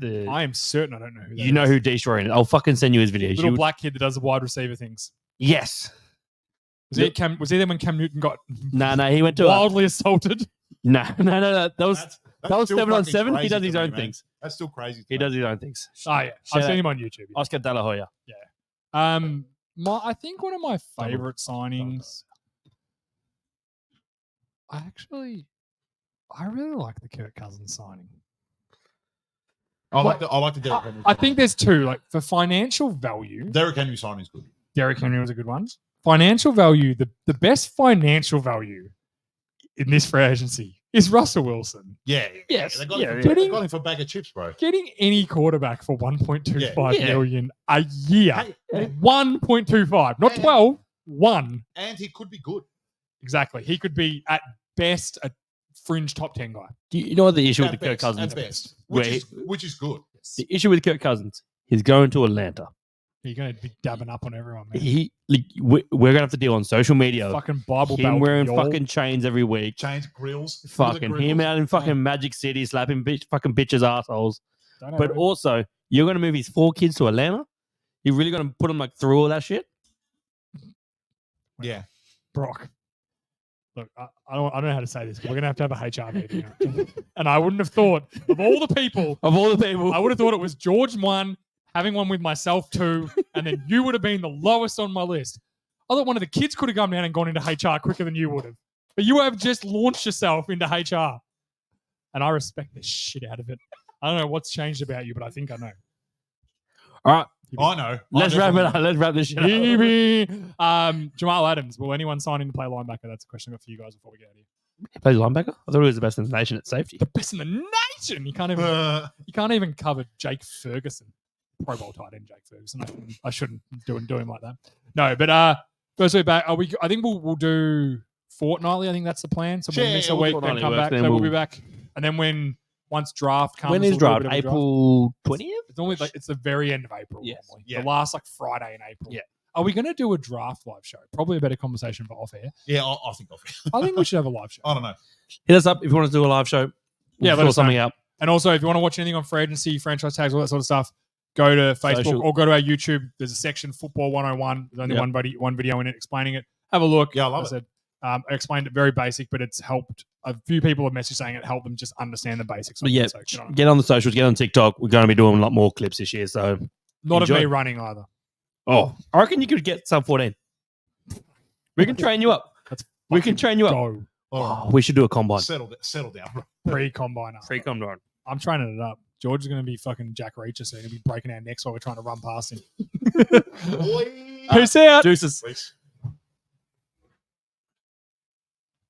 S4: am certain I don't know who. That
S2: you know
S4: is.
S2: who Destroying is. I'll fucking send you his videos.
S4: Little
S2: You-
S4: black kid that does the wide receiver things.
S2: yes.
S4: Was he there when Cam Newton got
S2: No, he went to
S4: wildly assaulted?
S2: no. That was
S3: That's
S2: that was
S3: still
S2: 7 on
S3: fucking
S2: 7. He
S3: crazy
S2: does
S3: to
S2: his
S3: me,
S2: own
S3: man.
S2: things.
S3: That's still crazy. to
S2: He
S3: me.
S2: does his own things.
S4: Oh yeah,
S2: Shout
S4: I've seen
S2: out
S4: him on YouTube.
S2: Oscar De La Hoya.
S4: I think one of my favorite signings. I really like the Kirk Cousins signing.
S3: I like the Derrick Henry.
S4: I think there's two. Like for financial value,
S3: Derrick Henry signing is good.
S4: Derrick Henry was a good one. Financial value, the best financial value in this free agency is Russell Wilson.
S3: Yeah.
S2: Yes,
S3: They got,
S2: yeah,
S3: him,
S2: yeah.
S3: they got him for a bag of chips, bro.
S4: Getting any quarterback for 1.25
S2: Yeah.
S4: million a year.
S3: Hey,
S4: 1.25, not
S3: Hey.
S4: 12, 1.
S3: and he could be good.
S4: Exactly. He could be at best a fringe top 10 guy.
S2: Do you know what the issue with
S3: At
S2: the Kirk
S3: best,
S2: Cousins?
S3: at best,
S2: Wait.
S3: which is good.
S2: The issue with Kirk Cousins, he's going to Atlanta.
S4: You're going to be dabbing up on everyone, man.
S2: We're gonna have to deal on social media.
S4: Fucking Bible
S2: Him
S4: Belt.
S2: wearing
S4: y'all.
S2: fucking chains every week.
S3: Change grills.
S2: Fucking him out in fucking Magic City slapping fucking bitches assholes.
S4: Don't know,
S2: But
S4: bro.
S2: also, you're gonna move his 4 kids to Atlanta. You're really gonna put them like through all that shit.
S3: Yeah.
S4: Brock. Look, I don't know how to say this, but we're going to have a HR meeting. And I wouldn't have thought, of all the people,
S2: Of all the people,
S4: I would have thought it was George 1, having one with myself 2, and then you would have been the lowest on my list. I thought one of the kids could have come down and gone into HR quicker than you would have. But you have just launched yourself into HR. And I respect the shit out of it. I don't know what's changed about you, but I think I know.
S2: all right,
S3: I know.
S2: let's wrap it up. Let's wrap this shit up.
S4: Jamal Adams. Will anyone sign in to play linebacker? That's a question I got for you guys before we get out of here.
S2: He plays linebacker. I thought he was the best in the nation at safety.
S4: The best in the nation. You can't even cover Jake Ferguson, Pro Bowl tight end Jake Ferguson. I shouldn't do him like that. No, but first week back. I think we'll do fortnightly. I think that's the plan. So we'll
S3: Yeah,
S4: miss
S3: yeah,
S4: a week, then
S2: fortnightly
S4: come
S2: works,
S4: back.
S2: then
S4: So we'll be
S2: we'll-
S4: back, and then once draft comes,
S2: When is
S4: we'll do a
S2: draft?
S4: bit of a
S2: April 20th.
S4: It's normally like it's the very end of April.
S2: Yes.
S4: Normally.
S3: Yeah.
S4: The last like Friday in April.
S2: Yeah.
S4: Are we going to do a draft live show? Probably a better conversation for off air.
S3: Yeah, I think of it.
S4: I think we should have a live show.
S3: I don't know.
S2: Hit us up if you want to do a live show.
S4: Yeah, let
S2: sort
S4: us
S2: something
S4: know.
S2: up.
S4: And also, if you want to watch anything on free agency, franchise tags, all that sort of stuff, go to Facebook
S2: Social.
S4: or go to our YouTube. There's a section, Football 101. There's only
S2: Yep.
S4: one video in it explaining it. Have a look.
S3: Yeah, I love
S4: As said, I explained it very basic, but it's helped. A few people have messaged saying it helped them just understand the basics. Of
S2: But yeah,
S4: it. So, you know,
S2: get on the socials, get on TikTok. We're going to be doing a lot more clips this year. So,
S4: not
S2: enjoy.
S4: of me running either.
S2: I reckon you could get sub 14. We can train you up. We can train you up.
S4: Go
S3: All right.
S2: Oh, we should do a combine.
S3: Settle down, bro.
S4: pre-combine.
S2: Free combine.
S4: I'm training it up. George is going to be fucking Jack Reacher, so he'll be breaking our necks while we're trying to run past him.
S3: Boy.
S4: Peace out.
S2: Deuces.
S3: Please.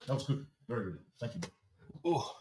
S3: That was good. Very good. Thank you.
S2: Oh.